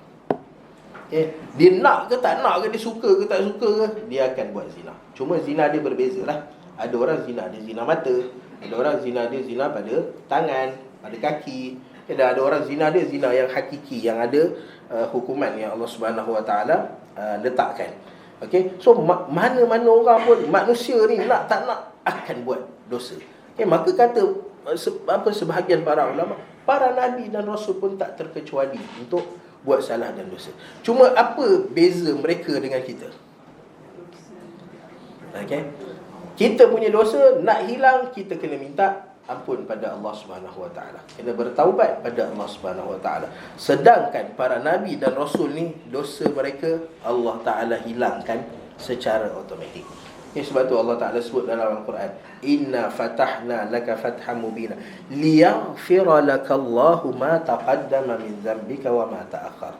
Okay. Dia nak ke tak nak ke, dia suka ke tak suka ke, dia akan buat zina. Cuma zina dia berbeza lah. Ada orang zina dia zina mata, ada orang zina dia zina pada tangan, pada kaki. Dan ada orang zina dia zina yang hakiki, yang ada hukuman yang Allah Subhanahu Wa Taala letakkan. Okay. So mana-mana orang pun, manusia ni nak tak nak akan buat dosa. Okay. Maka kata sebahagian para ulama, para nabi dan rasul pun tak terkecuali untuk buat salah dan dosa. Cuma apa beza mereka dengan kita? Okay. Kita punya dosa nak hilang, kita kena minta ampun pada Allah Subhanahu Wa Taala. Kena bertaubat pada Allah Subhanahu Wa Taala. Sedangkan para nabi dan rasul ni, dosa mereka Allah Taala hilangkan secara automatik. Sebab tu Allah Ta'ala sebut dalam Al-Quran, inna fatahna laka fatham mubina liyaghfira lakallahu ma taqaddama min dhanbika wa ma ta'akhkhar.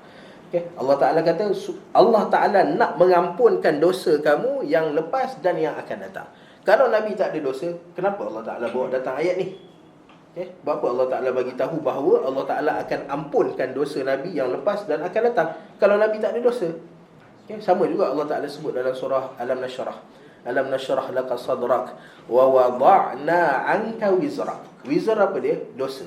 Okay. Allah Ta'ala kata Allah Ta'ala nak mengampunkan dosa kamu yang lepas dan yang akan datang. Kalau Nabi tak ada dosa, kenapa Allah Ta'ala bawa datang ayat ni? Okay. Sebab apa Allah Ta'ala bagi tahu bahawa Allah Ta'ala akan ampunkan dosa Nabi yang lepas dan akan datang kalau Nabi tak ada dosa? Okay. Sama juga Allah Ta'ala sebut dalam surah Alam nashrah laka sadrak wa wada'na anka wizrak. Wizr apa dia? Dosa.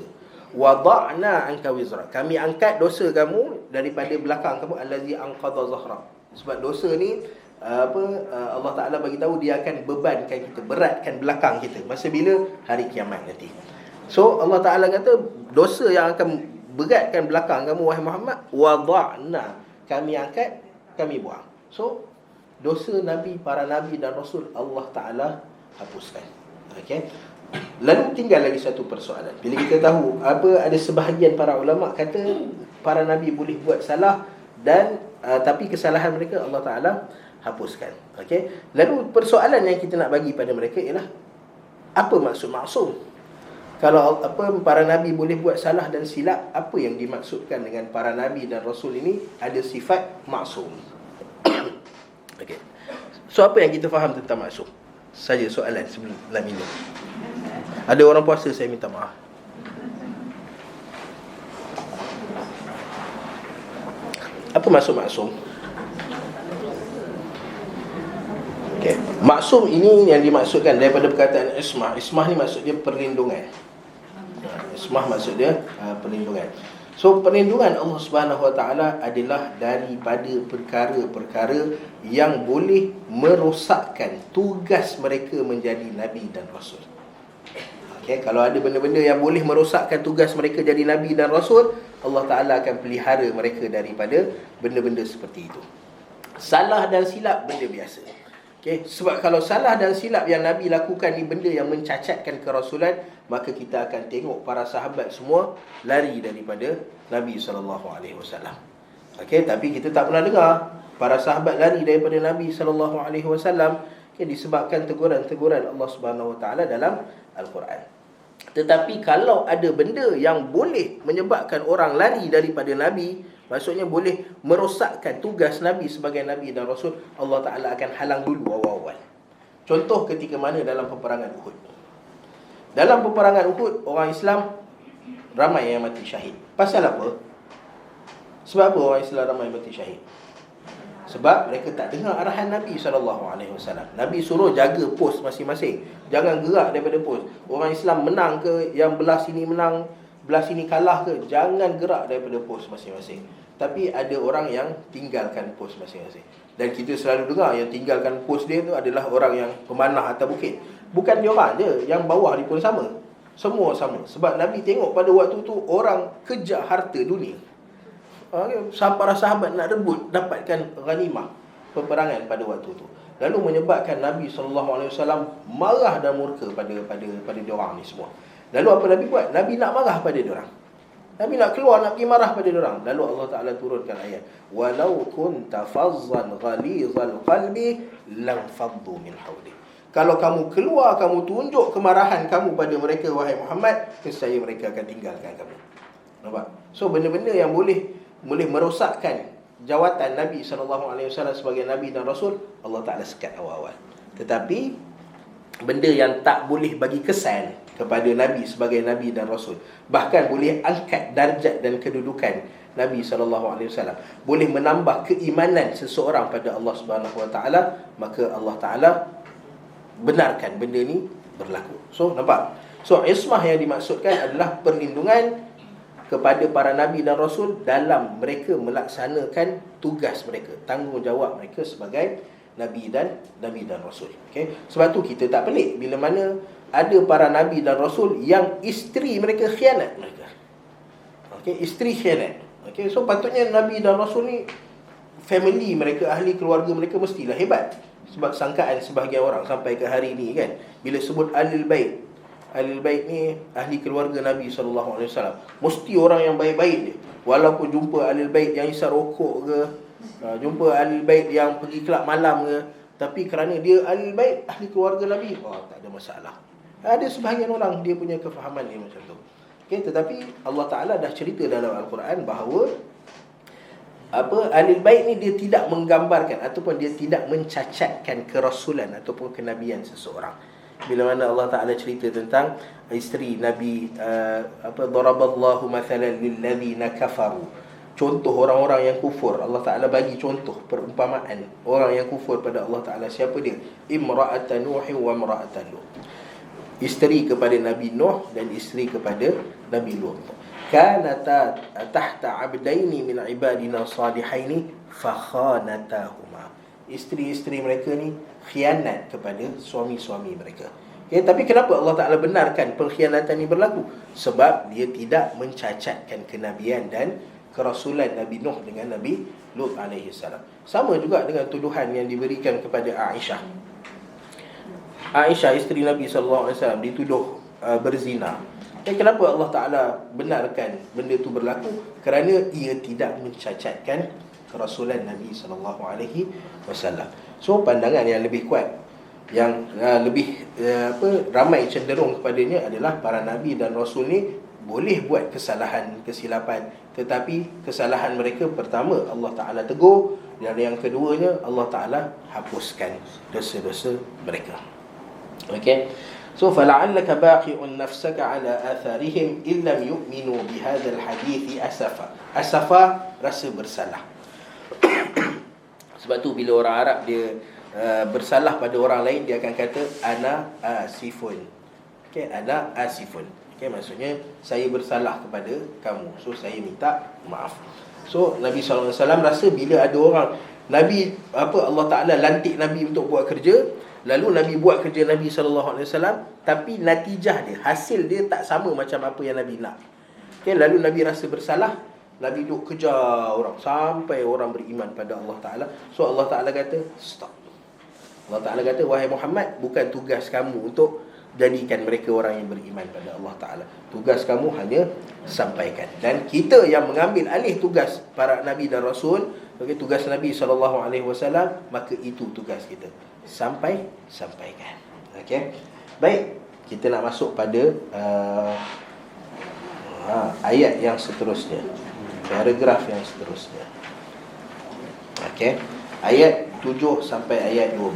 Wada'na anka wizrak. Kami angkat dosa kamu daripada belakang kamu, allazi anqadha zahrak. Sebab dosa ni Allah Ta'ala bagi tahu dia akan bebankan kita, beratkan belakang kita masa bila hari kiamat nanti. So Allah Ta'ala kata dosa yang akan beratkan belakang kamu wahai Muhammad, wada'na, kami angkat, kami buang. So dosa Nabi, para Nabi dan Rasul Allah Ta'ala hapuskan. Okay. Lalu tinggal lagi satu persoalan. Bila kita tahu ada sebahagian para ulama kata para Nabi boleh buat salah dan tapi kesalahan mereka Allah Ta'ala hapuskan. Okay. Lalu persoalan yang kita nak bagi pada mereka ialah apa maksud maksum? Kalau para Nabi boleh buat salah dan silap, apa yang dimaksudkan dengan para Nabi dan Rasul ini ada sifat maksum? Okay. So apa yang kita faham tentang maksum? Saja soalan sebelum ini. Ada orang puasa, saya minta maaf. Apa maksud maksum? Okay. Maksum ini yang dimaksudkan daripada perkataan ismah. Ismah ni maksud dia perlindungan. Ismah maksud dia perlindungan. So perlindungan Allah Subhanahu Wa Taala adalah daripada perkara-perkara yang boleh merosakkan tugas mereka menjadi Nabi dan Rasul. Okay, kalau ada benda-benda yang boleh merosakkan tugas mereka jadi Nabi dan Rasul, Allah Ta'ala akan pelihara mereka daripada benda-benda seperti itu. Salah dan silap benda biasa. Okay, sebab kalau salah dan silap yang Nabi lakukan ni benda yang mencacatkan kerasulan, maka kita akan tengok para sahabat semua lari daripada Nabi SAW. Okay, tapi kita tak pernah dengar para sahabat lari daripada Nabi SAW, okay, disebabkan teguran-teguran Allah Subhanahu Wa Taala dalam Al-Quran. Tetapi kalau ada benda yang boleh menyebabkan orang lari daripada Nabi, maksudnya boleh merosakkan tugas Nabi sebagai Nabi dan Rasul, Allah Ta'ala akan halang dulu awal-awal. Contoh ketika mana dalam peperangan Uhud. Dalam peperangan Uhud, orang Islam ramai yang mati syahid. Pasal apa? Sebab apa orang Islam ramai mati syahid? Sebab mereka tak dengar arahan Nabi SAW. Nabi suruh jaga pos masing-masing, jangan gerak daripada pos. Orang Islam menang ke, yang belah sini menang, belah sini kalah ke, jangan gerak daripada pos masing-masing. Tapi ada orang yang tinggalkan pos masing-masing. Dan kita selalu dengar yang tinggalkan pos dia tu adalah orang yang pemanah atas bukit. Bukan dia orang je, yang bawah ni pun sama. Semua sama. Sebab Nabi tengok pada waktu tu orang kejar harta dunia. Para sahabat nak rebut dapatkan ghanimah peperangan pada waktu tu. lalu menyebabkan Nabi SAW marah dan murka pada diorang ni semua. Lalu apa Nabi buat? Nabi nak marah pada diorang. Nabi nak keluar, nak pergi marah pada diorang. Lalu Allah Ta'ala turunkan ayat, walau kunta fazzan ghalizal qalbi lam faddu min hawlik. Kalau kamu keluar, kamu tunjuk kemarahan kamu pada mereka, wahai Muhammad, nescaya mereka akan tinggalkan kamu. Nampak? So benda-benda yang boleh merosakkan jawatan Nabi SAW sebagai Nabi dan Rasul, Allah Ta'ala sekat awal-awal. Tetapi benda yang tak boleh bagi kesan kepada Nabi sebagai Nabi dan Rasul, bahkan boleh angkat darjat dan kedudukan Nabi SAW, boleh menambah keimanan seseorang pada Allah Subhanahu Wa Taala, maka Allah Ta'ala benarkan benda ni berlaku. So nampak? So ismah yang dimaksudkan adalah perlindungan kepada para Nabi dan Rasul dalam mereka melaksanakan tugas mereka, tanggungjawab mereka sebagai Nabi dan Rasul. Okay? Sebab tu kita tak pelik bila mana ada para Nabi dan Rasul yang isteri mereka khianat mereka. Okay? Isteri khianat. Okay? So patutnya Nabi dan Rasul ni, family mereka, ahli keluarga mereka mestilah hebat. Sebab sangkaan sebahagian orang sampai ke hari ni kan, bila sebut Ahlul Bait, Ahlul Bait ni ahli keluarga Nabi SAW, mesti orang yang baik-baik dia. Walaupun jumpa Ahlul Bait yang isap rokok ke, jumpa Ahlul Bait yang pergi kelab malam ke, tapi kerana dia Ahlul Bait, ahli keluarga Nabi, tak ada masalah. Ada sebahagian orang dia punya kefahaman dia macam tu. Okay, tetapi Allah Ta'ala dah cerita dalam Al-Quran bahawa Ahlul Bait ni dia tidak menggambarkan ataupun dia tidak mencacatkan kerasulan ataupun kenabian seseorang. Bila mana Allah Ta'ala cerita tentang isteri Nabi, daraballahu mathalan lilladzina kafaru, contoh orang-orang yang kufur. Allah Ta'ala bagi contoh perumpamaan orang yang kufur pada Allah Ta'ala. Siapa dia? Imra'atan Nuh wa imra'atan Lut. Isteri kepada Nabi Nuh dan isteri kepada Nabi Lut. Kanata tahta abdaini min ibadina salihaini fakhanatahuma. Isteri-isteri mereka ni khianat kepada suami-suami mereka. Okay, tapi kenapa Allah Ta'ala benarkan pengkhianatan ini berlaku? Sebab dia tidak mencacatkan kenabian dan kerasulan Nabi Nuh dengan Nabi Lut AS. Sama juga dengan tuduhan yang diberikan kepada Aisyah. Aisyah isteri Nabi SAW dituduh berzina. Kenapa Allah Ta'ala benarkan benda itu berlaku? Kerana ia tidak mencacatkan kerasulan Nabi SAW. So pandangan yang lebih kuat, yang lebih ramai cenderung kepadanya adalah para Nabi dan Rasul ni boleh buat kesalahan, kesilapan, tetapi kesalahan mereka, pertama Allah Ta'ala tegur, dan yang keduanya Allah Ta'ala hapuskan dosa-dosa mereka. Okay. So fala'allaka baqi'un nafsaka ala atharihim illam yu'minu bihadzal hadithi asafa. Asafa, rasa bersalah. Sebab tu bila orang Arab dia bersalah pada orang lain, dia akan kata ana asifun. Okay, ana asifun. Okay, maksudnya saya bersalah kepada kamu, so saya minta maaf. So Nabi SAW rasa bila ada orang Allah Ta'ala lantik Nabi untuk buat kerja, lalu Nabi buat kerja Nabi SAW, tapi natijah dia, hasil dia tak sama macam apa yang Nabi nak. Okay, lalu Nabi rasa bersalah, Nabi duk kejar orang sampai orang beriman pada Allah Ta'ala. So Allah Ta'ala kata stop. Allah Ta'ala kata, wahai Muhammad, bukan tugas kamu untuk jadikan mereka orang yang beriman pada Allah Ta'ala. Tugas kamu hanya sampaikan. Dan kita yang mengambil alih tugas para Nabi dan Rasul, okay, tugas Nabi SAW, maka itu tugas kita, sampaikan. Okay. Baik, kita nak masuk pada ayat yang seterusnya, paragraf yang seterusnya. Okay. Ayat 7 sampai ayat 12.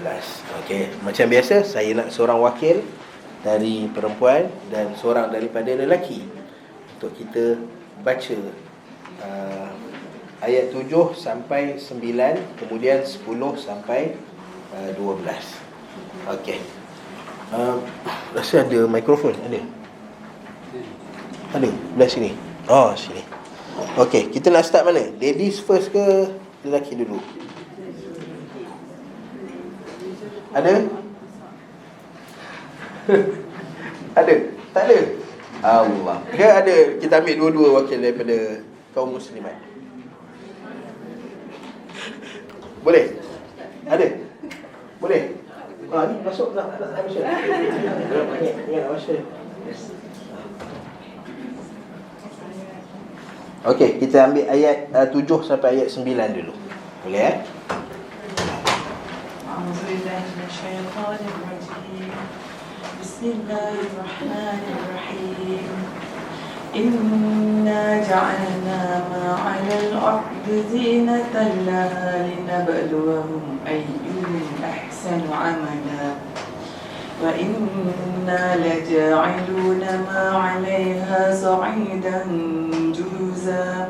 Okay. Macam biasa, saya nak seorang wakil dari perempuan dan seorang daripada lelaki untuk kita baca ayat 7 sampai 9, kemudian 10 sampai 12. Okey. Rasa ada mikrofon, ada? Ada, belah sini. Oh, sini. Okey, kita nak start mana? Ladies first ke lelaki dulu? Ada? Ada? Tak ada? Allah. Dia ada, kita ambil dua-dua wakil daripada kaum muslimat. Boleh? Ada? Boleh? Ni masuk nak Aisyah. Ingat Aisyah. Okey, kita ambil ayat 7 sampai ayat 9 dulu. Boleh Bismillahirrahmanirrahim. Inna ja'alna ma 'alal ardi zinatan laha linabluwahum ayyuhum ahsanu 'amala. Wa inna laja'iluna ma 'alayha sa'idan juruza.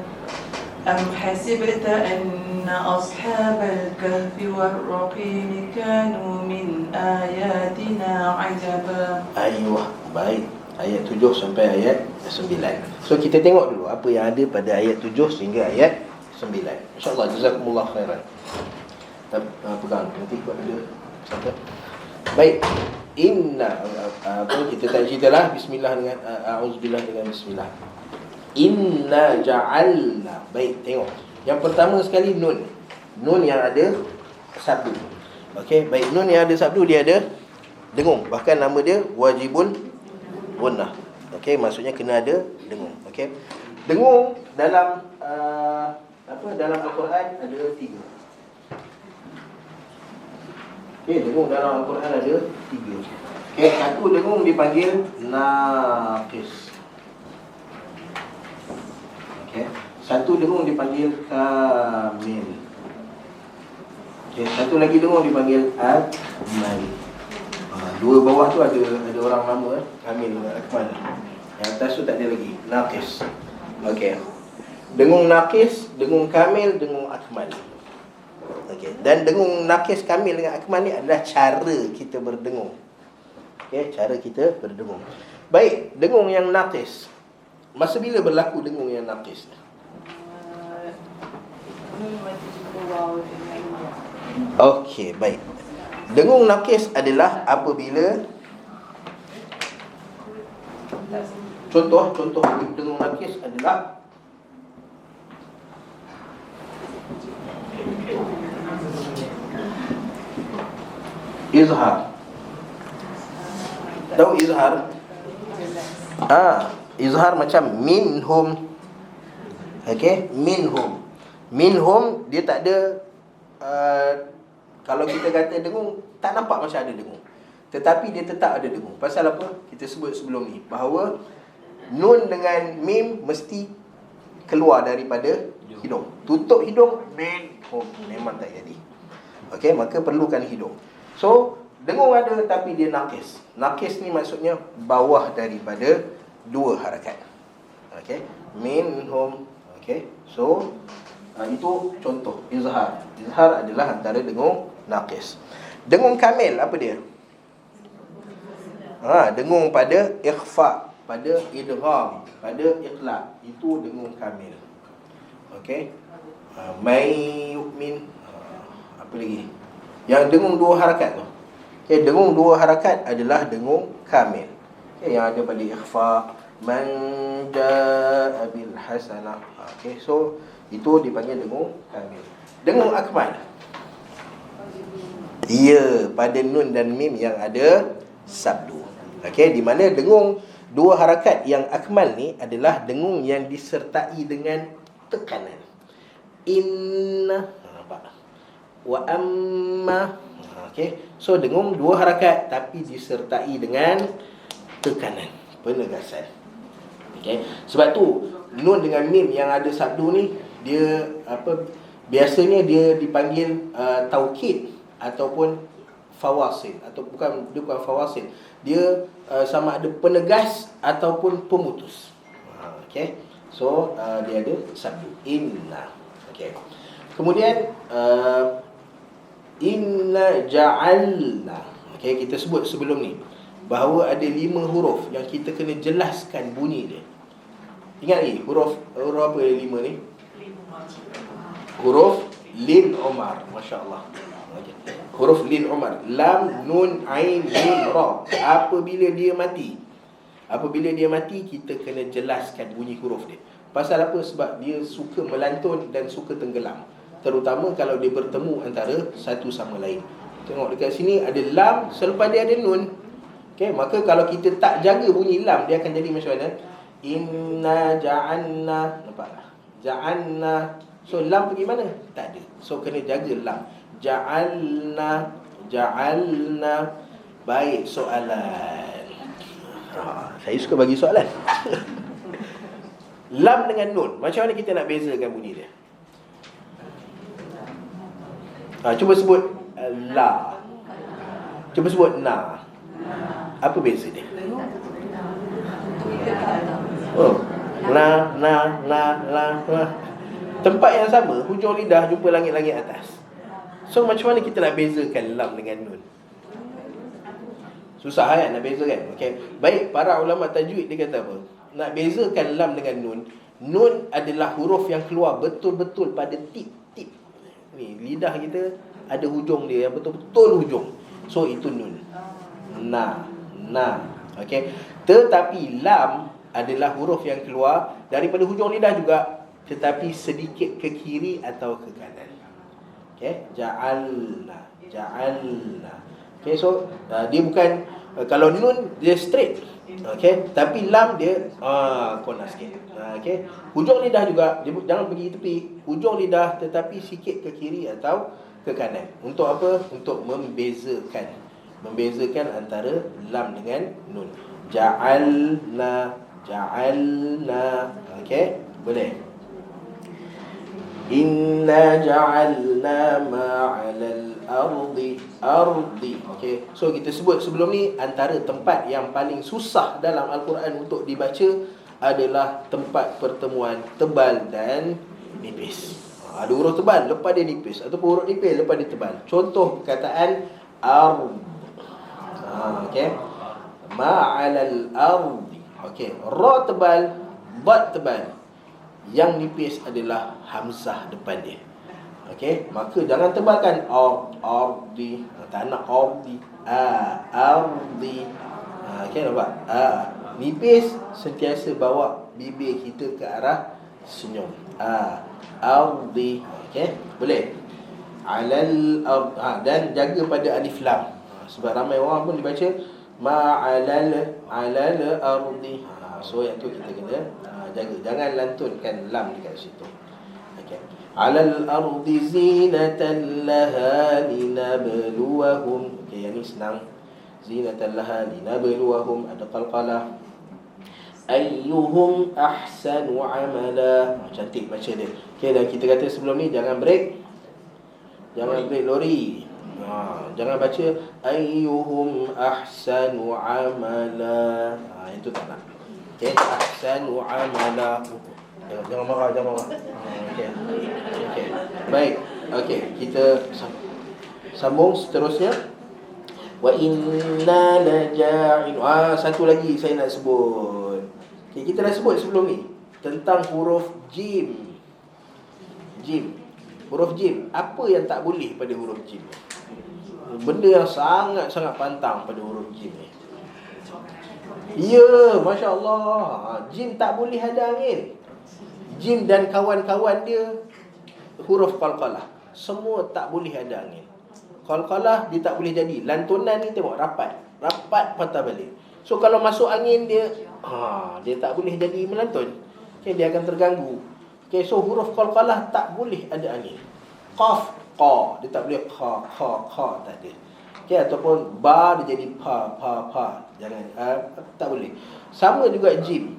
Am hasibta anna ashabal kahfi war-raqim kanu min ayatina 'ajaba. Ayuh, baik. Ayat 7 sampai ayat 9. So kita tengok dulu apa yang ada pada ayat 7 sehingga ayat 9. InsyaAllah, jazakumullah khairan. Pegang, nanti buat ada siapa. Baik. Inna, kita tak ceritalah. Bismillah dengan a'udzubillah dengan bismillah. Inna ja'alna. Baik, tengok. Yang pertama sekali nun. Nun yang ada sabdu. Okey, baik, nun yang ada sabdu dia ada dengung. Bahkan nama dia wajibun gunnah. Okey, maksudnya kena ada dengung. Okey. Dengung dalam dalam Al-Quran ada 3. Okey, dengung dalam Al-Quran ada 3. Okey, satu dengung dipanggil naqis. Okey, satu dengung dipanggil kamil. Okey, satu lagi dengung dipanggil akmal. Dua bawah tu ada orang nama kamil dengan akmal. Yang atas tu tak ada lagi, naqis. Okey. Dengung naqis, dengung kamil, dengung akmal. Okey. Dan dengung naqis, kamil dengan akmal ni adalah cara kita berdengung. Okey, cara kita berdengung. Baik, dengung yang naqis. Masa bila berlaku dengung yang naqis? Okey, baik. Dengung naqis adalah apabila contoh dengung naqis adalah izhar. Tahu izhar? Izhar macam minhum. Okey, minhum. Minhum dia tak ada kalau kita kata dengung, tak nampak macam ada dengung. Tetapi dia tetap ada dengung. Pasal apa? Kita sebut sebelum ni bahawa nun dengan mim mesti keluar daripada hidung. Tutup hidung, minhum, memang tak jadi. Okey, maka perlukan hidung. So, dengung ada tapi dia naqis. Naqis ni maksudnya bawah daripada 2 harakat. Okey, minhum. Okey, so itu contoh izhar. Izhar adalah antara dengung naqis. Dengung kamil apa dia? Dengung pada ikhfa, pada idgham, pada iqlab. Itu dengung kamil. Okey. May yu'min. Apa lagi? Yang dengung 2 harakat tu. Okey, dengung 2 harakat adalah dengung kamil. Okey, yang ada pada ikhfa, man jaa bil hasanah. Okey, so itu dipanggil dengung kamil. Dengung akmal. Ya, pada nun dan mim yang ada sabdu. Okey, di mana dengung 2 harakat yang akmal ni adalah dengung yang disertai dengan tekanan. Inna, nampak? Wa amma. Okey, so dengung 2 harakat tapi disertai dengan tekanan, penegasan. Okey, sebab tu nun dengan mim yang ada sabdu ni dia biasanya dia dipanggil taukid ataupun fawasil, atau bukan fawasil. Dia sama ada penegas ataupun pemutus. Okey. So dia ada sabdu inna. Okey. Kemudian inna ja'alna. Okey, kita sebut sebelum ni bahawa ada 5 huruf yang kita kena jelaskan bunyi dia. Ingat ni huruf apa yang 5 ni? Huruf lin umar. Masya-Allah. Okay. Huruf lin umar, lam, nun, ain, mim, ra. Apabila dia mati, kita kena jelaskan bunyi huruf dia. Pasal apa? Sebab dia suka melantun dan suka tenggelam. Terutama kalau dia bertemu antara satu sama lain. Tengok dekat sini ada lam, selepas dia ada nun. Okey, maka kalau kita tak jaga bunyi lam, dia akan jadi macam mana? Inna ja'alna, nampak tak? Ja'alna. So lam pergi mana? Tak ada. So kena jaga lam. Ja'alna, ja'alna. Baik, soalan. Saya suka bagi soalan. Lam dengan nun, macam mana kita nak bezakan bunyi dia? Cuba sebut la. Cuba sebut na. Apa beza dia? Na, la. Tempat yang sama, hujung lidah jumpa langit-langit atas. So macam mana kita nak bezakan lam dengan nun? Susah kan nak bezakan? Okay. Baik, para ulama tajwid dia kata apa? Nak bezakan lam dengan nun. Nun adalah huruf yang keluar betul-betul pada tip-tip. Ni lidah kita ada hujung dia yang betul-betul hujung. So itu nun. Na. Okay. Tetapi lam adalah huruf yang keluar daripada hujung lidah juga, tetapi sedikit ke kiri atau ke kanan. Okay. Ja'alna. Okay, so dia bukan kalau nun dia straight. Okay, tapi lam dia corner sikit. Okay, hujung lidah juga dia jangan pergi tepi. Hujung lidah tetapi sikit ke kiri atau ke kanan. Untuk apa? Untuk membezakan antara lam dengan nun. Ja'alna. Okay, boleh. Inna ja'alna ma'alal ardi. Okay. So kita sebut sebelum ni, antara tempat yang paling susah dalam Al-Quran untuk dibaca adalah tempat pertemuan tebal dan nipis. Ada huruf tebal, lepas dia nipis, ataupun huruf nipis, lepas dia tebal. Contoh perkataan ard. Okay. Ma'alal ardi. Okay. Ra tebal, dad tebal. Yang nipis adalah hamzah depan dia. Okey, maka jangan tebalkan ardi. Tak nak ardi. Ardi. Okey, nampak? Nipis, sentiasa bawa bibir kita ke arah senyum. Ardi. Okey, boleh. Alal ard. Dan jaga pada alif lam. Sebab ramai orang pun dibaca ma'alal ardi. So yang tu kita kena jaga. Jangan lantunkan lam dekat situ. Okey. Alal ardi zinatan laha linabluwahum. Okey, yang ni senang. Zinatan laha linabluwahum, ada qalqalah. Ayyuhum ahsanu amala. Cantik baca dia. Okey, dan kita kata sebelum ni jangan break. Jangan break lori. Jangan baca ayyuhum ahsanu amala. Itu tak nak. Okey, ahsanu amala. Jangan marah. Okey. Baik. Okey, kita sambung seterusnya. Wa inna laja'il. Satu lagi saya nak sebut. Okey, kita dah sebut sebelum ni tentang huruf jim. Huruf jim. Apa yang tak boleh pada huruf jim? Benda yang sangat-sangat pantang pada huruf jim ni. Ya, Masya Allah. Jim tak boleh ada angin. Jim dan kawan-kawan dia huruf qalqalah. Semua tak boleh ada angin. Qalqalah dia tak boleh jadi. Lantunan ni tengok rapat patah balik. So kalau masuk angin dia tak boleh jadi melantun. Okay, dia akan terganggu. Okay, so huruf qalqalah tak boleh ada angin. Qaf, qa, dia tak boleh kha, tak ada. Okay, ataupun ba dia jadi pa. Jangan, tak boleh. Sama juga jim.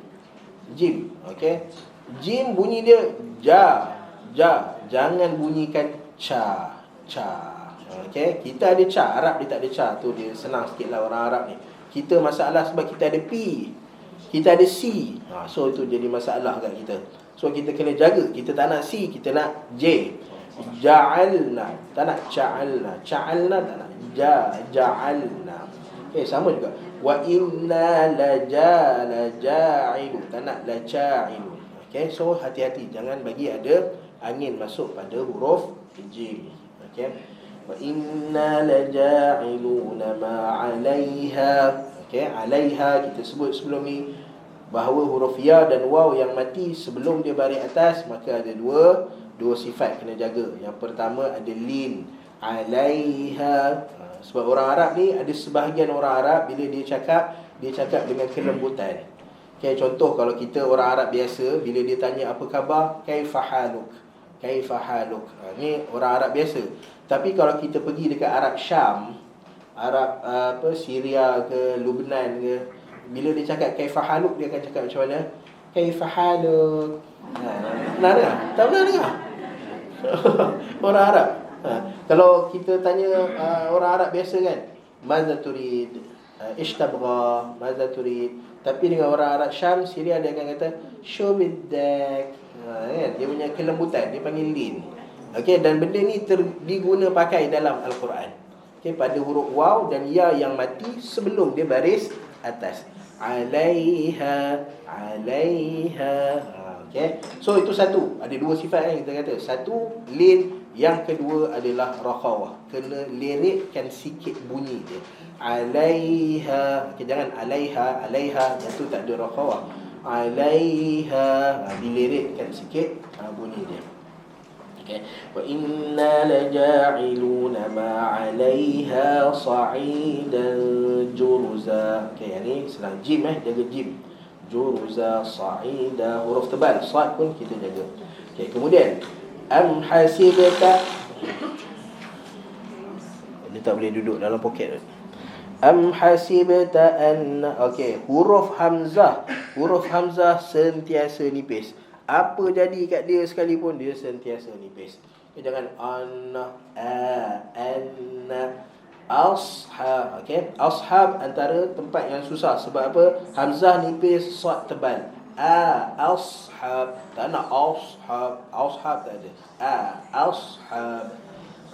Okay, jim bunyi dia ja. Jangan bunyikan ca. Okay, kita ada ca. Arab dia tak ada ca. Tu dia senang sikit lah orang Arab ni. Kita masalah sebab kita ada P, kita ada C. So itu jadi masalah kat kita. So kita kena jaga. Kita tak nak C, kita nak J. Ja'alna, tak nak ca'alna. Ca'alna tak nak. Ja'alna. Okay, sama juga. Wa inna laja'ilu, tak nak laja'ilu. Okay, so hati-hati. Jangan bagi ada angin masuk pada huruf J. Okay. Wa inna laja'iluna ma'alaiha. Okay, alaiha kita sebut sebelum ni bahawa huruf ya dan waw yang mati sebelum dia baris atas, maka ada dua sifat kena jaga. Yang pertama ada lin. 'alaiha. Sebab orang Arab ni, ada sebahagian orang Arab bila dia cakap dengan kelembutan. Okay, contoh kalau kita orang Arab biasa, bila dia tanya apa khabar, kaifa haluk, kaifa haluk. Ni orang Arab biasa. Tapi kalau kita pergi dekat Arab Syam, Arab Syria ke Lebanon ke, bila dia cakap kaifa haluk, dia akan cakap macam mana? Kaifa haluk. Pernah dengar? Tak pernah dengar? Orang Arab. Kalau kita tanya orang Arab biasa kan, maza turid, ish tabgha, maza turid. Tapi dengan orang Arab Syam, Syria, dia akan kata show bidak. Kan? Dia punya kelembutan, dia panggil lin. Okey, dan benda ni diguna pakai dalam Al-Quran. Okey, pada huruf waw dan ya yang mati sebelum dia baris atas. 'alaiha, 'alaiha. Okey. So itu satu. Ada dua sifat yang kita kata. Satu, lin. Yang kedua adalah rakhawah. Kena lirikkan sikit bunyi dia. 'alaiha. Okey, jangan 'alaiha, 'alaiha. Yang tu tak ada rakhawah. 'alaiha. Dilirikkan sikit bunyi dia. Okey. Wa inna laja'iluna ma 'alaiha sa'idan juruza. Okey, yang ni senang. Jim jaga jim. Juruza, sa'ida, huruf tebal, sad pun kita jaga. Okey, kemudian am hasibta. Dia tak boleh duduk dalam poket. Am hasibta anna. Okey, huruf hamzah sentiasa nipis. Apa jadi kat dia sekalipun, dia sentiasa nipis. Jangan anna, anna, ashab. Okey, ashab antara tempat yang susah. Sebab apa? Hamzah nipis, sad tebal. Ashab. Tak nak ashab tak ada. Ashab.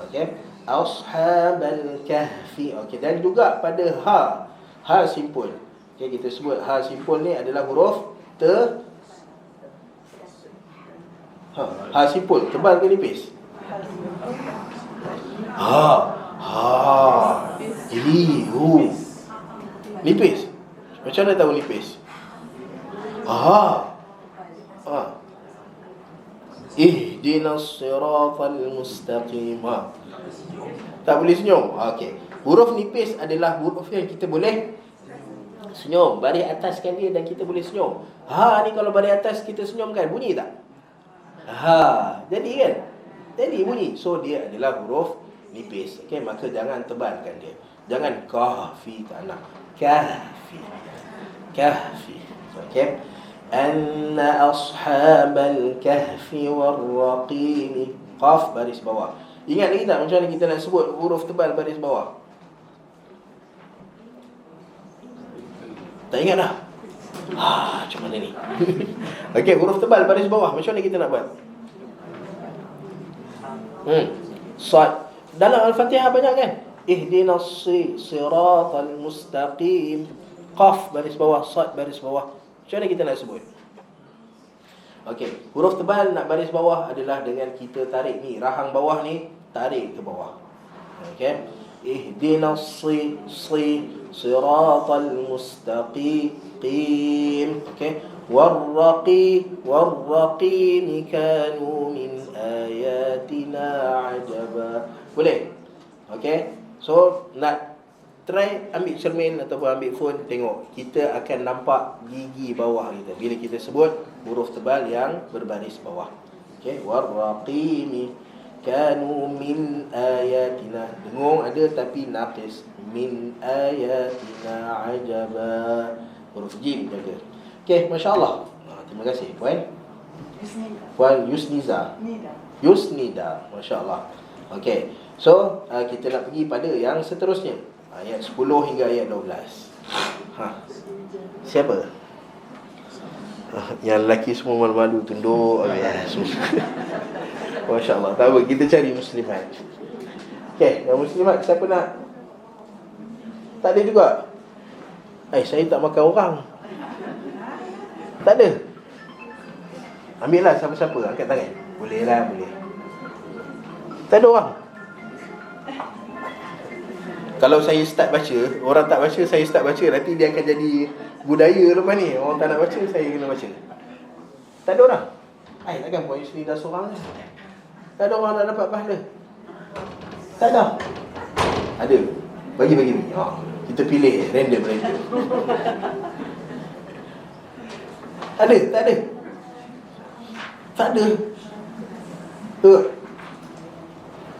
Okey, ashabal kahfi. Okey, dan juga pada ha simpul. Okey, kita sebut ha simpul ni adalah huruf ha simpul, tebal ke nipis? Nipis. Macam mana tahu nipis? Ihdinas siratal mustaqim. Tak boleh senyum. Okey. Huruf nipis adalah huruf yang kita boleh senyum. Baris ataskan dia dan kita boleh senyum. Ni kalau baris atas kita senyum kan, bunyi tak? Jadi kan? Jadi bunyi. So dia adalah huruf nipis. Okey, maka jangan tebalkan dia. Jangan kahfi, tak nak. Kahfi. Okey. Anna ashabal kahfi warraqim. Qaf baris bawah. Ingat lagi tak macam mana kita nak sebut huruf tebal baris bawah? Tak ingat dah? Macam mana ni? Okey, huruf tebal baris bawah, macam mana kita nak buat? Sad. Dalam Al-Fatihah banyak kan? Ihdinas siratal mustaqim. Qaf baris bawah, sad baris bawah. Macam mana kita nak sebut? Okey, huruf tebal nak baris bawah adalah dengan kita tarik ni, rahang bawah ni tarik ke bawah. Okey. Ihdinas siratal mustaqim. Okey. Warraqim kanu min ayatina ajaba. Boleh? Okey. So nak try ambil cermin ataupun ambil phone, tengok. Kita akan nampak gigi bawah kita bila kita sebut huruf tebal yang berbaris bawah. Okey, warraqim kanu min ayatina. Dengung ada tapi naqis. Min ayatina ajaba. Huruf jim jaga. Okey, masya-Allah. Terima kasih puan. Puan Yusniza. Yusnida. Masya-Allah. Okey. So, kita nak pergi pada yang seterusnya. Ayat 10 hingga ayat 12. Siapa? Yang lelaki semua malu-malu tunduk. Masya Allah. Tak apa, kita cari muslimat. Okey, yang muslimat siapa nak? Tak ada juga. Saya tak makan orang. Tak ada. Ambillah siapa-siapa, angkat tangan. Boleh lah, boleh. Tak ada orang. Kalau saya start baca, orang tak baca, saya start baca, nanti dia akan jadi budaya lepas ni. Orang tak nak baca, saya kena baca. Tak ada orang. Takkan Puan Yusni dah seorang ni. Tak ada orang nak dapat pahala. Tak ada. Ada. Bagi. Kita pilih random. Ada? Tak ada. Tak ada.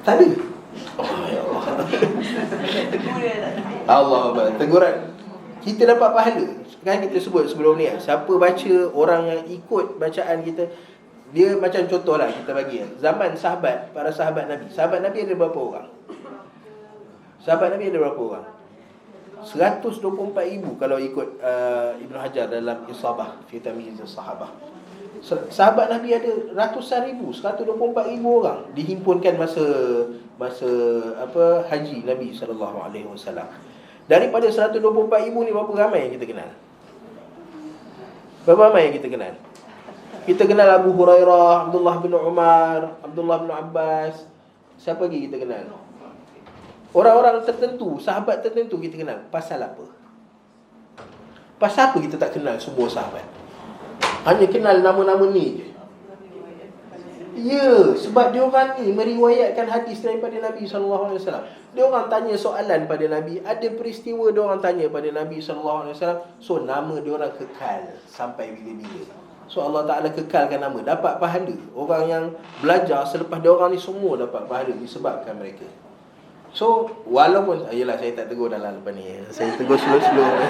Tak ada. Oh ya Allah. Allah Akbar. Teguran. Kita dapat pahala. Kan kita sebut sebelum ni, siapa baca, orang yang ikut bacaan kita, dia macam contohlah kita bagi zaman sahabat, para sahabat Nabi. Sahabat Nabi ada berapa orang? Sahabat Nabi ada berapa orang? 124,000 kalau ikut Ibn Hajar dalam Isabah fi Tamyiz Sahabah. Sahabat Nabi ada ratusan ribu, 124,000 orang dihimpunkan masa haji Nabi SAW. Daripada 124,000 ni, berapa ramai yang kita kenal? Berapa ramai yang kita kenal? Kita kenal Abu Hurairah, Abdullah bin Umar, Abdullah bin Abbas. Siapa lagi kita kenal? Orang-orang tertentu, sahabat tertentu kita kenal. Pasal apa? Pasal apa kita tak kenal semua sahabat? Hanya kenal nama-nama ni je. Ya, sebab dia orang ni meriwayatkan hadis daripada Nabi SAW. Dia orang tanya soalan pada Nabi, ada peristiwa dia orang tanya pada Nabi SAW. So nama dia orang kekal sampai bila-bila. So Allah Ta'ala kekalkan nama, dapat pahala. Orang yang belajar selepas dia orang ni semua dapat pahala disebabkan mereka. So walaupun yelah, saya tak tegur dalam lepas ni, saya tegur slow-slow.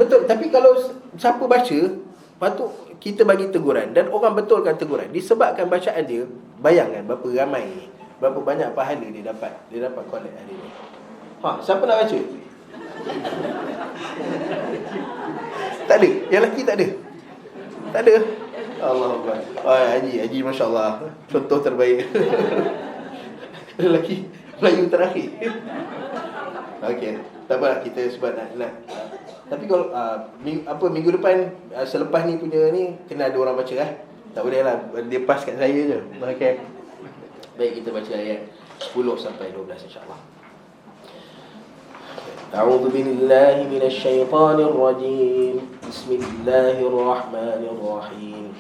Betul, tapi kalau siapa baca, patut kita bagi teguran dan orang betulkan teguran disebabkan bacaan dia. Bayangkan berapa ramai, berapa banyak pahala dia dapat collect hari ni. Siapa nak baca? Tak ada. Yang lelaki tak ada. Tak ada. Allahuakbar. Haji masya-Allah. Contoh terbaik. Lelaki Melayu terakhir. Okey. Tak apa, kita sebab nak. Tapi kalau minggu depan selepas ni punya ni kena ada orang baca Tak boleh lah, dia pas kat saya je. Okey. Baik, kita baca ayat 10 sampai 12 insya-Allah. A'udzu billahi minasy syaithanir rajim. Bismillahirrahmanirrahim.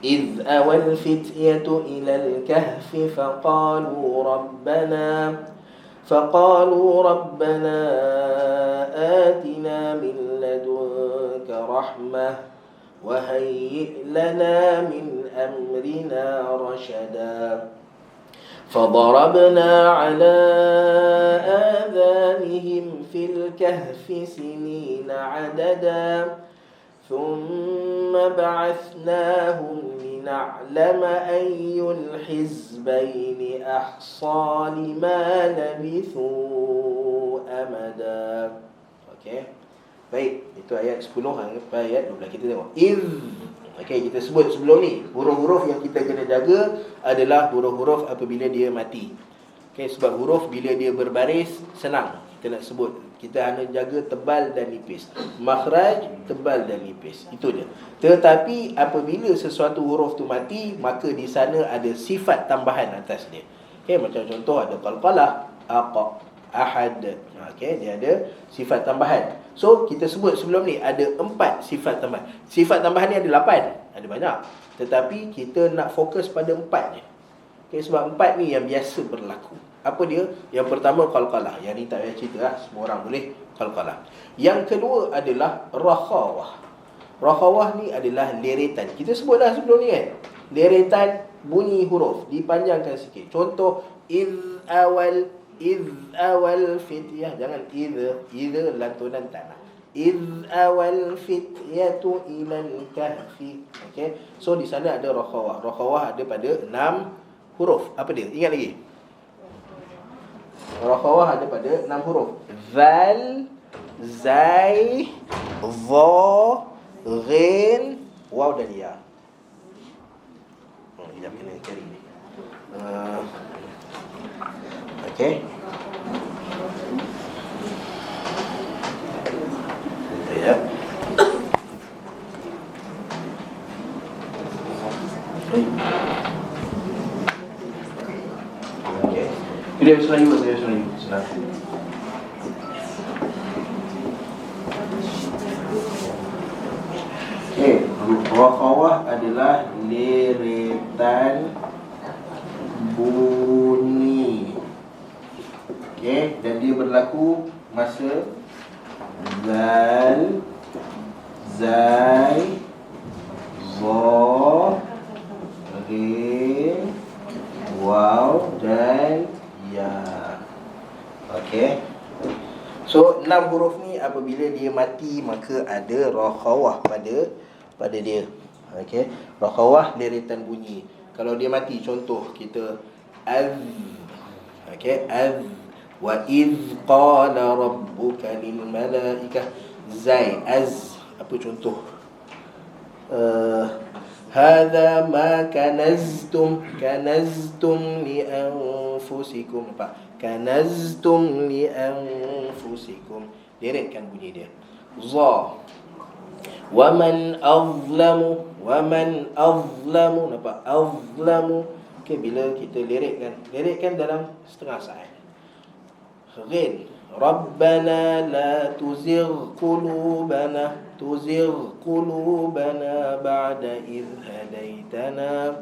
إذ أوى الفتية إلى الكهف فقالوا ربنا آتنا من لدنك رحمة وهيئ لنا من أمرنا رشدا فضربنا على آذانهم في الكهف سنين عددا ثم بعثناهم لنعلم أي الحزبين أحصى لما لبثوا أمدا. Okey. Baik, itu ayat 10 sampai ayat 12. Kita tengok. Okey, kita sebut sebelum ni, huruf-huruf yang kita kena jaga adalah huruf-huruf apabila dia mati. Okey, sebab huruf bila dia berbaris senang. Kita nak sebut, kita hanya jaga tebal dan nipis. Makhraj tebal dan nipis. Itu je. Tetapi apabila sesuatu huruf tu mati, maka di sana ada sifat tambahan atas dia. Okey, macam contoh ada qalqalah, aqa, ahad. Okey, dia ada sifat tambahan. So kita sebut sebelum ni ada 4 sifat tambahan. Sifat tambahan ni ada 8, ada banyak. Tetapi kita nak fokus pada 4 je. Okey, sebab 4 ni yang biasa berlaku. Apa dia? Yang pertama qalqalah. Yang ni tak payah cerita lah, semua orang boleh qalqalah. Yang kedua adalah rakhawah. Rakhawah ni adalah leretan. Kita sebut dah sebelum ni kan. Leretan bunyi huruf dipanjangkan sikit. Contoh iz awal fityah. Jangan iz lantunan tanah. Iz awal fityatu ilal kahfi. Okey. So di sana ada rakhawah. Rakhawah ada pada 6 huruf. Apa dia? Ingat lagi? Rakhawah ada pada 6 huruf. Zal, zai, dha, ghin, waw dan ya. Kita kena cari ni. Okey. Ya. Dia Melayu, senang. Rakhawah adalah leretan bunyi. Okey, dan dia berlaku masa zal, zai, za, rin, waw dan ya. Okey. So 6 huruf ni apabila dia mati maka ada rakhawah pada dia. Okey. Rakhawah deretan bunyi. Kalau dia mati, contoh kita az. Okey, az. Wa idh qala rabbuka lil malaikah zai az. Apa contoh? Hadha ma kanaztum li anfusikum. Apa? Kanaztum li anfusikum. Deretkan bunyi dia. Za. Wa man azlamu. Nampak? Azlamu. Okay, bila kita liretkan dalam setengah saat. Ghin. Rabbana la tuzigh qulubana ba'da idh hadaitana.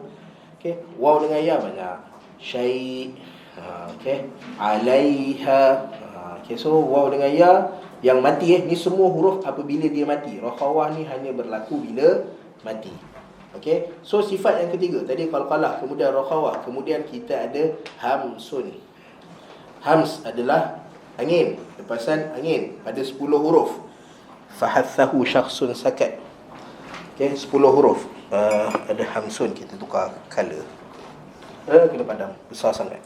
Okay, waw dengan ya banyak. Syai'. Okay, alaiha. Okay, so waw dengan ya yang mati ni semua huruf apabila dia mati. Rakhawah ni hanya berlaku bila mati. Okay, so sifat yang ketiga tadi qalqalah, kemudian rakhawah, kemudian kita ada hamsun. Hams adalah angin, lepasan angin pada 10 huruf. Fahathahu syakhsun sakat. Okay, 10 huruf. Ada hamsun, kita tukar color. Kena padam, besar sangat.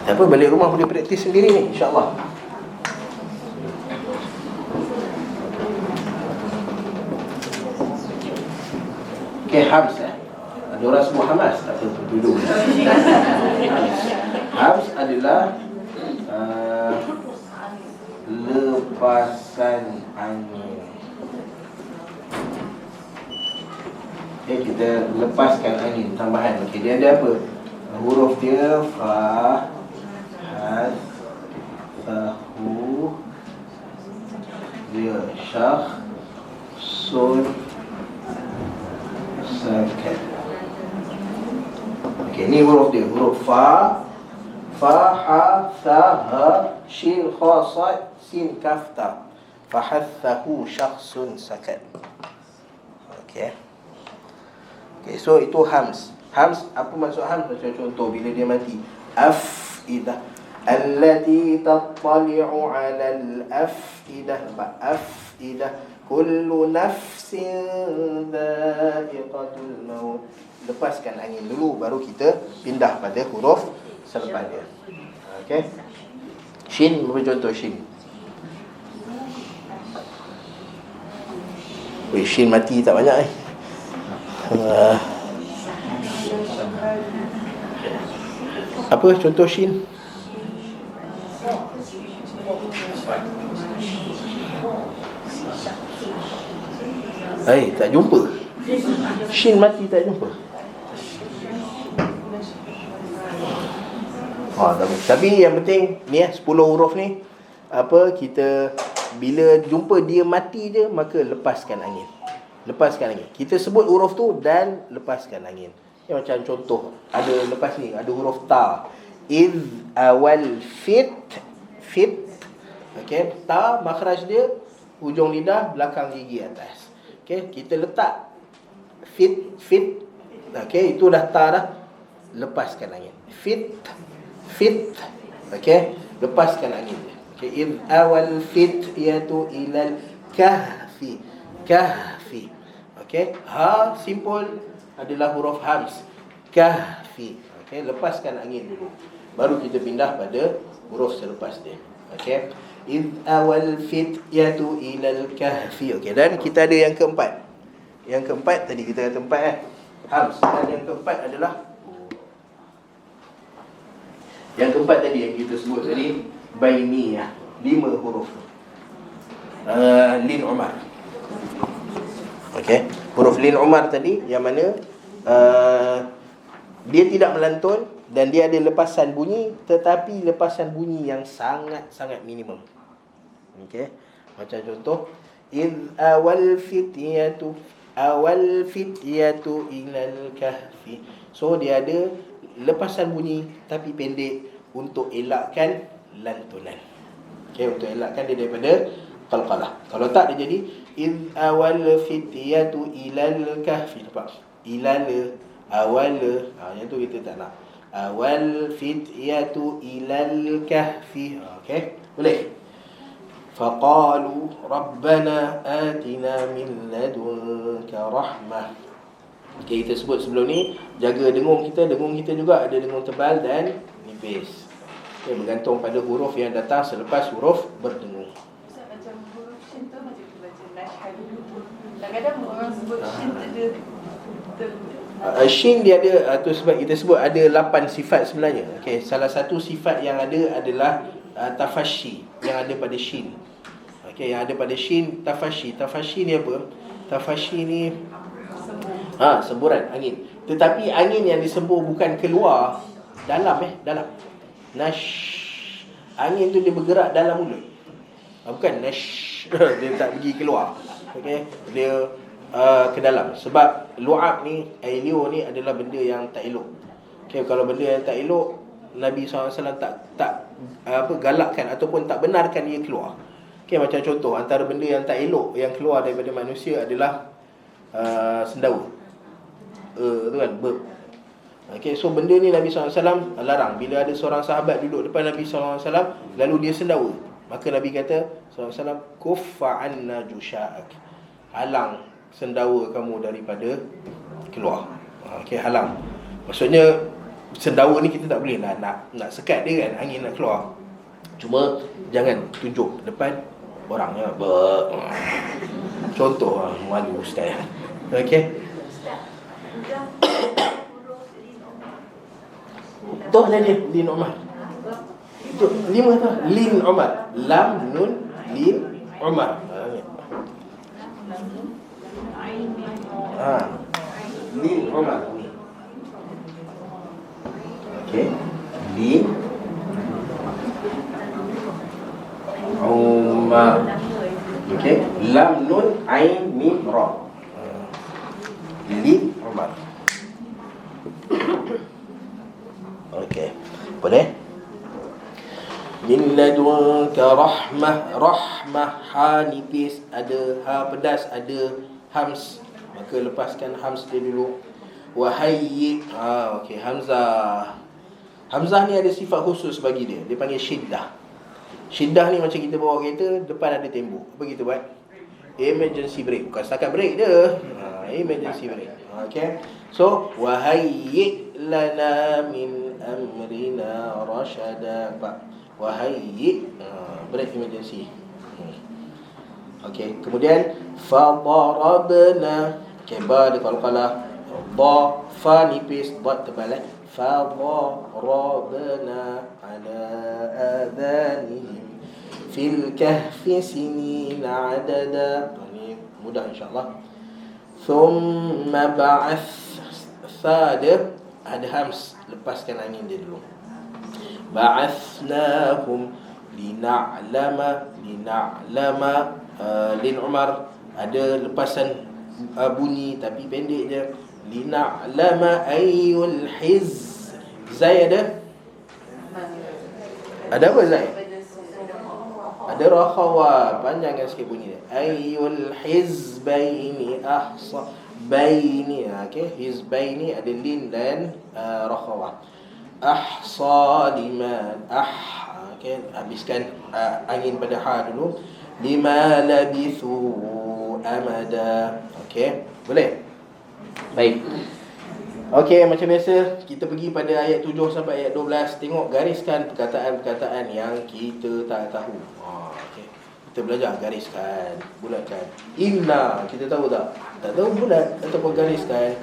Apa, balik rumah boleh praktis sendiri ni, insyaAllah. Okay, hams ada orang sebut hamas, tak apa, duduk. Hams adalah lepasan angin. Okay, kita lepaskan angin, tambahan. Okay, dia ada apa? Huruf dia fa, has, sahu, dia syakh, sun, sakat. Okey, ni huruf dia. Huruf fa, ha, tha, ha, shin, kha, sad, sin, kaf, ta. Fahathahu syakhsun sakat. Okey. Okey, so itu hams. Hams, apa maksud hams? Macam contoh bila dia mati. Afidah. Allati tattali'u 'alal afidah. Afidah. Kullu nafsin dha'iqatul maut. Lepaskan angin dulu, baru kita pindah pada huruf selepas dia. Okey. Shin, apa contoh shin? Shin mati tak banyak Apa contoh shin? Tak jumpa. Shin mati tak jumpa. Tapi yang penting ni 10 huruf ni apa, kita bila jumpa dia mati je, maka lepaskan angin. Lepaskan angin. Kita sebut huruf tu dan lepaskan angin. Yang macam contoh, ada lepas ni, ada huruf ta. Idh awal fit. Okey, ta makhraj dia hujung lidah belakang gigi atas. Okey, kita letak fit. Okey, itu dah ta dah. Lepaskan angin. Fit. Okey, lepaskan angin dia. Okey, id awal fityatu ilal kahfi. Okey, ha simple adalah huruf hams. Kahfi. Okey, lepaskan angin dulu, baru kita pindah pada huruf selepas dia. Okey, id awal fityatu ilal kahfi. Okey, dan kita ada yang keempat. Yang keempat tadi kita kata empat hams, dan yang keempat adalah yang keempat tadi yang kita sebut tadi bainiyah, 5 huruf. Lin Umar. Okey, huruf lin Umar tadi yang mana dia tidak melantun dan dia ada lepasan bunyi, tetapi lepasan bunyi yang sangat-sangat minimum. Okey, macam contoh إذ awal fityatu ilal kahfi. So dia ada lepasan bunyi tapi pendek untuk elakkan lantunan. Okay, untuk elakkan dia daripada qalqalah. Kalau tak dia jadi إذ awal fityatu ilal kahfi. Nampak? Ilal awal, yang tu kita tak nak. Awal fityatu ilal kahfi. Okay, boleh. Faqalu Rabbana atina min ladunka rahmah. Okay, kita sebut sebelum ni, jaga dengung kita. Dengung kita juga ada dengung tebal dan nipis. Okay, bergantung pada huruf yang datang selepas huruf berdengung. Macam huruf shin tu macam kita baca nashhadu. Kadang-kadang orang sebut shin tu dia Shin dia ada, tu sebab kita sebut ada 8 sifat sebenarnya. Okay, salah satu sifat yang ada adalah tafashi yang ada pada shin. Okay, yang ada pada shin tafashi. Tafashi ni apa? Tafashi ni semburan angin. Tetapi angin yang disembur bukan keluar dalam dalam. Nash. Angin tu dia bergerak dalam mulut. Bukan nash. Dia tak pergi keluar. Okay, dia ke dalam. Sebab lu'ab ni, liur ni adalah benda yang tak elok. Okay, kalau benda yang tak elok, Nabi SAW tak galakkan ataupun tak benarkan dia keluar. Okay, macam contoh, antara benda yang tak elok yang keluar daripada manusia adalah sendawa. Tu kan, burp. Okay, so benda ni Nabi SAW larang. Bila ada seorang sahabat duduk depan Nabi SAW, lalu dia sendawa, maka Nabi kata SAW, kuffa anna jusha'ak, halang sendawa kamu daripada keluar. Okay, halang. Maksudnya sendawa ni kita tak boleh nak sekat dia kan, angin nak keluar. Cuma jangan tunjuk depan orang ya. Contoh malu ustaz. Okey. Tu ada dia Lin Umar. Itu 5 tu Lin Umar. Lam nun Lin Umar. Lin Umar. Okey. Lin Umar. Okey. Lam nun ain mim ra. Lin Umar. Okey. Boleh? Min ladunka rahmah. Rahmah ha nipis, ada ha pedas, ada hams. Maka lepaskan hams dia dulu. Wahayyi. Okey, hamzah. Hamzah ni ada sifat khusus bagi dia. Dia panggil syiddah. Syiddah ni macam kita bawa kereta, depan ada tembok. Apa kita buat? Emergency brake. Bukan setakat brake dia. Emergency brake. Okay. So, wahayyi lana min amrina rashada. Wahayyi, brake emergency. Okay. Kemudian fadarabna. Okay, ba dia qalqalah. Ba, fa nipis, dot tebal. Fadarabna ala adhanihim fil kahfi sinina adada. Ini mudah insyaAllah. Thumma ba'ath. Thada ada hams, lepaskan angin dia dulu. Ba'athnahum lina'lama. Lin Umar ada lepasan bunyi tapi pendek je. Lina'lama ayyul hiz. Zai ada? Ada apa Zai? Ada rakhawa, panjangkan sikit bunyi dia. Ayyul hizbaini ahsa. Baini, okay. Hizbaini ada lin dan rakhawa. Ahsa liman. Okay. Habiskan angin pada ha dulu. Lima labithu amada. Okay. Boleh? Baik. Okey, macam biasa kita pergi pada ayat 7 sampai ayat 12. Tengok, gariskan perkataan-perkataan yang kita tak tahu. Okey. Kita belajar gariskan, bulatkan. Inna, kita tahu tak? Tak tahu bulat ataupun gariskan.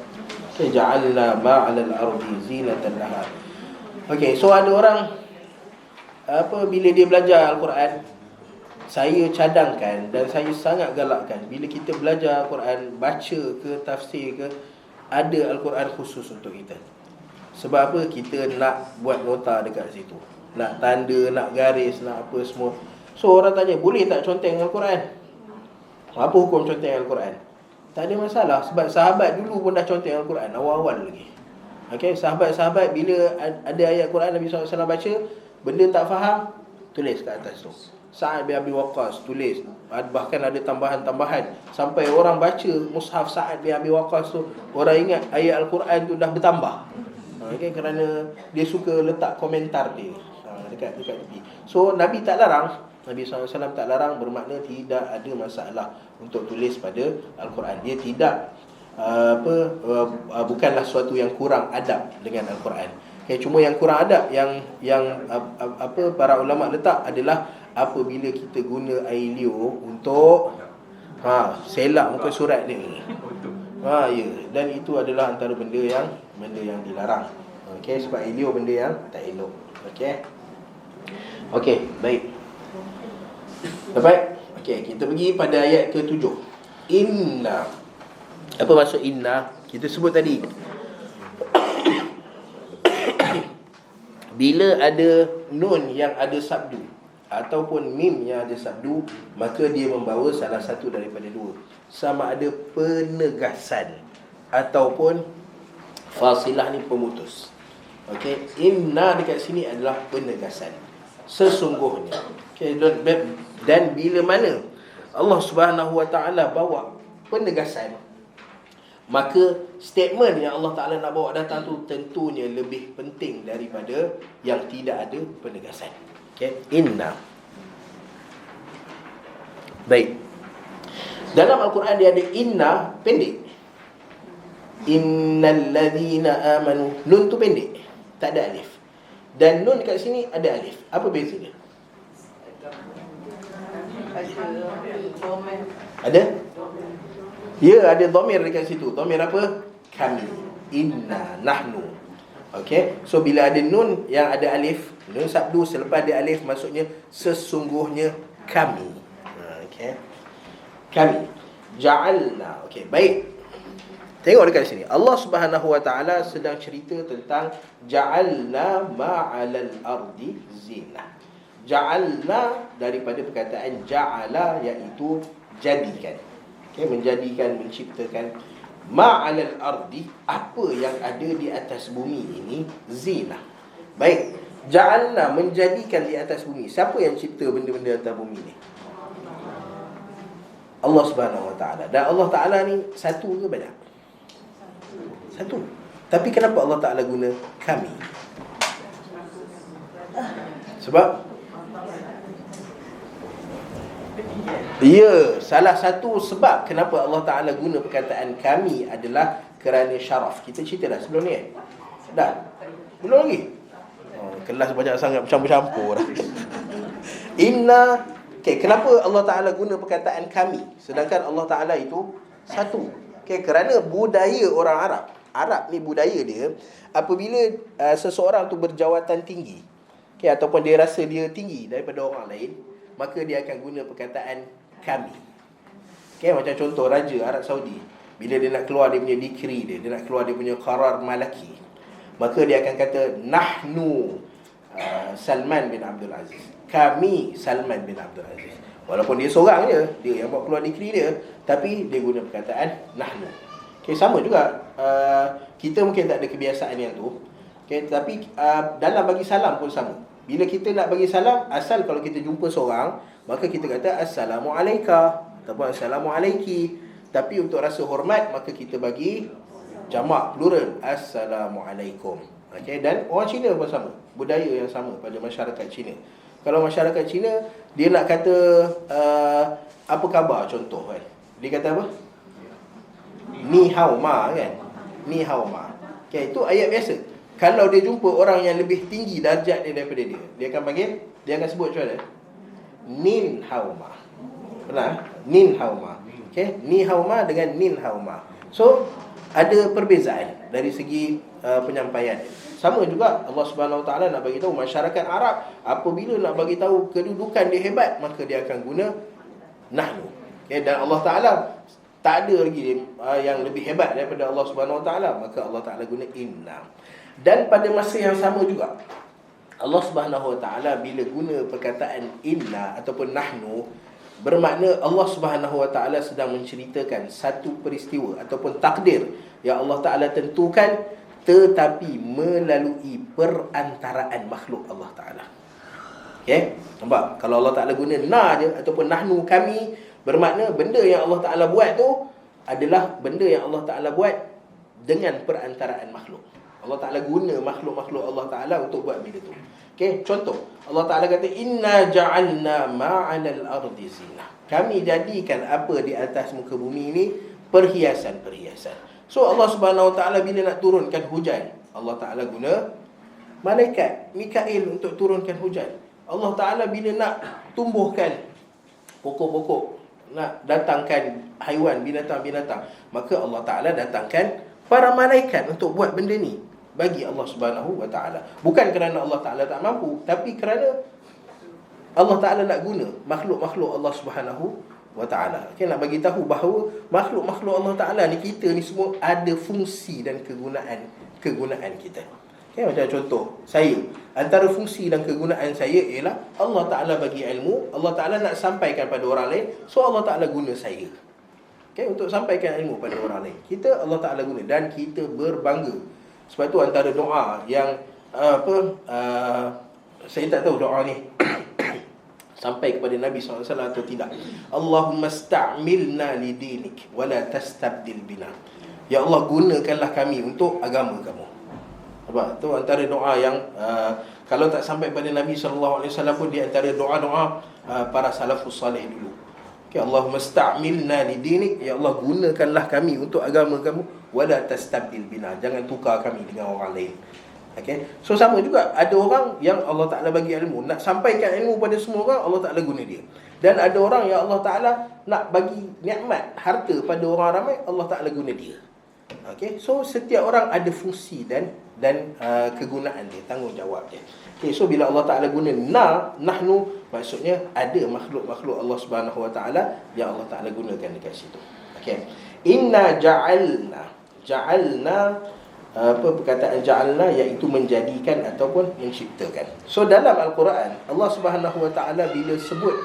Okey, ja'alna ma'al al-ardi zinatan laha. Okey, so ada orang bila dia belajar Al-Quran, saya cadangkan dan saya sangat galakkan bila kita belajar Al-Quran, baca ke tafsir ke, ada Al-Quran khusus untuk kita. Sebab apa? Kita nak buat nota dekat situ, nak tanda, nak garis, nak apa semua. So orang tanya, boleh tak conteng Al-Quran? Apa hukum conteng Al-Quran? Tak ada masalah, sebab sahabat dulu pun dah conteng Al-Quran awal-awal lagi. Okey, sahabat-sahabat bila ada ayat Quran Nabi SAW baca, benda tak faham, tulis kat atas tu. Sa'ad bin Abi Waqqas tulis, bahkan ada tambahan-tambahan sampai orang baca mushaf Sa'ad bin Abi Waqqas tu, orang ingat ayat Al-Quran tu dah bertambah. Okey, kerana dia suka letak komentar dia dekat tepi. So Nabi tak larang, Nabi SAW tak larang, bermakna tidak ada masalah untuk tulis pada Al-Quran. Dia tidak bukanlah suatu yang kurang adab dengan Al-Quran. Okay, cuma yang kurang adab yang para ulama letak adalah apabila kita guna air liur untuk selak muka surat dia. Ya, dan itu adalah antara benda yang dilarang. Okey, sebab air liur benda yang tak elok. Okey, baik. Dapat? Okey, kita pergi pada ayat ke-7. Inna. Apa maksud inna? Kita sebut tadi. Bila ada nun yang ada sabdu ataupun mim yang ada sabdu, maka dia membawa salah satu daripada dua. Sama ada penegasan ataupun fasilah ni pemutus. Okey, inna dekat sini adalah penegasan. Sesungguhnya. Okey, dan bila mana Allah Subhanahu Wa Taala bawa penegasan, maka statement yang Allah Ta'ala nak bawa datang tu tentunya lebih penting daripada yang tidak ada penegasan. Okay? Inna. Baik. Dalam Al-Quran dia ada inna pendek. Innal ladhina amanu. Nun tu pendek, tak ada alif. Dan nun kat sini ada alif. Apa beza dia? Ada? Ya, ada dhamir dekat situ. Dhamir apa? Kami. Inna, nahnu. Okey. So bila ada nun yang ada alif, nun sabdu selepas ada alif, maksudnya sesungguhnya kami. Okey. Kami ja'alna. Okey, baik. Tengok dekat sini. Allah Subhanahu Wa Taala sedang cerita tentang ja'alna ma'alal ardi zinah. Ja'alna daripada perkataan ja'ala, iaitu jadikan. Okay, menjadikan, menciptakan. Ma'alal ardi, apa yang ada di atas bumi ini, zinah. Baik, ja'alna, menjadikan di atas bumi. Siapa yang cipta benda-benda atas bumi ni? Allah Subhanahu Wa Taala. Dan Allah Taala ni satu ke banyak? Satu. Tapi kenapa Allah Taala guna kami? Sebab salah satu sebab kenapa Allah Ta'ala guna perkataan kami adalah kerana syaraf. Kita cerita dah sebelum ni Dah? Belum lagi? Kelas banyak sangat bercampur-campur dah. Inna. Okay, kenapa Allah Ta'ala guna perkataan kami sedangkan Allah Ta'ala itu satu? Okay, kerana budaya orang Arab ni budaya dia, apabila seseorang tu berjawatan tinggi, okay, ataupun dia rasa dia tinggi daripada orang lain, maka dia akan guna perkataan kami. Okay, macam contoh Raja Arab Saudi, bila dia nak keluar dia punya dikri dia nak keluar dia punya qarar malaki, maka dia akan kata nahnu Salman bin Abdul Aziz. Kami Salman bin Abdul Aziz. Walaupun dia seorang je, dia yang bawa keluar dikri dia, tapi dia guna perkataan nahnu. Okay, sama juga kita mungkin tak ada kebiasaan yang tu. Okay, tapi dalam bagi salam pun sama. Bila kita nak bagi salam, asal kalau kita jumpa seorang, maka kita kata Assalamualaikum ataupun Assalamualaiki. Tapi untuk rasa hormat, maka kita bagi jamak plural, Assalamualaikum. Okay, dan orang Cina pun sama, budaya yang sama pada masyarakat Cina. Kalau masyarakat Cina, dia nak kata apa khabar contoh kan, dia kata apa? Ni hao ma kan, ni hao ma. Okay, itu ayat biasa. Kalau dia jumpa orang yang lebih tinggi darjat dia daripada dia akan panggil, dia akan sebut macam mana? Nin hauma. Pernah? Nin hauma. Okay? Ni hauma dengan nin hauma. So, ada perbezaan dari segi penyampaian. Sama juga Allah Subhanahu Wa Taala nak bagi tahu masyarakat Arab, apabila nak bagi tahu kedudukan dia hebat, maka dia akan guna nahnu. Okay? Dan Allah Taala tak ada lagi yang lebih hebat daripada Allah Subhanahu Wa Taala, maka Allah Taala guna inna. Dan pada masa yang sama juga, Allah Subhanahu Wa Taala bila guna perkataan inna ataupun nahnu, Bermakna Allah Subhanahu Wa Taala sedang menceritakan satu peristiwa ataupun takdir yang Allah Taala tentukan, tetapi melalui perantaraan makhluk Allah Taala. Okey, nampak? Kalau Allah Taala guna na je ataupun nahnu, kami, bermakna benda yang Allah Taala buat tu adalah benda yang Allah Taala buat dengan perantaraan makhluk. Allah Taala guna makhluk-makhluk Allah Taala untuk buat benda tu. Okey, contoh, Allah Taala kata inna ja'alna ma'alal ardi zinah. Kami jadikan apa di atas muka bumi ini perhiasan-perhiasan. So Allah Subhanahu Wa Taala bila nak turunkan hujan, Allah Taala guna malaikat Mikail untuk turunkan hujan. Allah Taala bila nak tumbuhkan pokok-pokok, nak datangkan haiwan, binatang-binatang, maka Allah Taala datangkan para malaikat untuk buat benda ni bagi Allah Subhanahu Wa Taala. Bukan kerana Allah Taala tak mampu, tapi kerana Allah Taala nak guna makhluk-makhluk Allah Subhanahu Wa Taala. Okay, nak bagi tahu bahawa makhluk-makhluk Allah Taala ni, kita ni semua ada fungsi dan kegunaan kita. Okay, macam contoh, saya, antara fungsi dan kegunaan saya ialah Allah Taala bagi ilmu, Allah Taala nak sampaikan pada orang lain, so Allah Taala guna saya, okay, untuk sampaikan ilmu pada orang lain. Kita Allah Taala guna dan kita berbangga. Sebab tu antara doa yang saya tak tahu doa ni sampai kepada Nabi SAW atau tidak. Allahumma sta'milna li dinik wa la tastabdil bina. Ya Allah, gunakanlah kami untuk agama kamu. Apa? Tu antara doa yang kalau tak sampai pada Nabi SAW pun di antara doa-doa para salafus salih dulu. Okay, Allahumma sta'milna li dinik, ya Allah, gunakanlah kami untuk agama kamu, wala tastabdil bina, jangan tukar kami dengan orang lain. Okay, so sama juga, ada orang yang Allah Ta'ala bagi ilmu, nak sampaikan ilmu pada semua orang, Allah Ta'ala guna dia. Dan ada orang yang Allah Ta'ala nak bagi nikmat, harta pada orang ramai, Allah Ta'ala guna dia. Okay, so setiap orang ada fungsi dan kegunaan dia, tanggungjawab dia. Okay, so bila Allah Ta'ala guna nahnu, maksudnya ada makhluk-makhluk Allah Subhanahu Wa Ta'ala yang Allah Ta'ala gunakan dekat situ. Okay, inna ja'alna apa perkataan ja'alna, iaitu menjadikan ataupun menciptakan. So dalam Al-Quran, Allah Subhanahu Wa Ta'ala bila sebut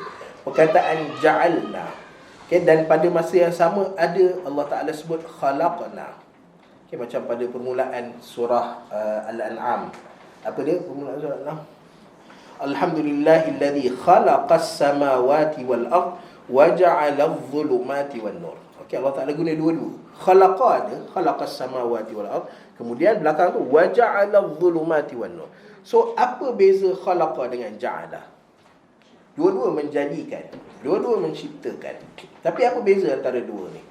perkataan ja'alna, okay, dan pada masa yang sama ada Allah Ta'ala sebut khalaqna. Okay, macam pada permulaan surah Al-An'am. Apa dia permulaan surah Al-An'am? Alhamdulillahilladzi khalaqas samawati wal ard wa ja'ala adh-dhulumati wan nur. Okay, Allah Ta'ala guna dua-dua. Khalaqa ada, khalaqas samawati wal ard, kemudian belakang tu wa ja'ala adh-dhulumati wan nur. So apa beza khalaqa dengan ja'ala? Dua-dua menjadikan, dua-dua menciptakan. Tapi apa beza antara dua ni?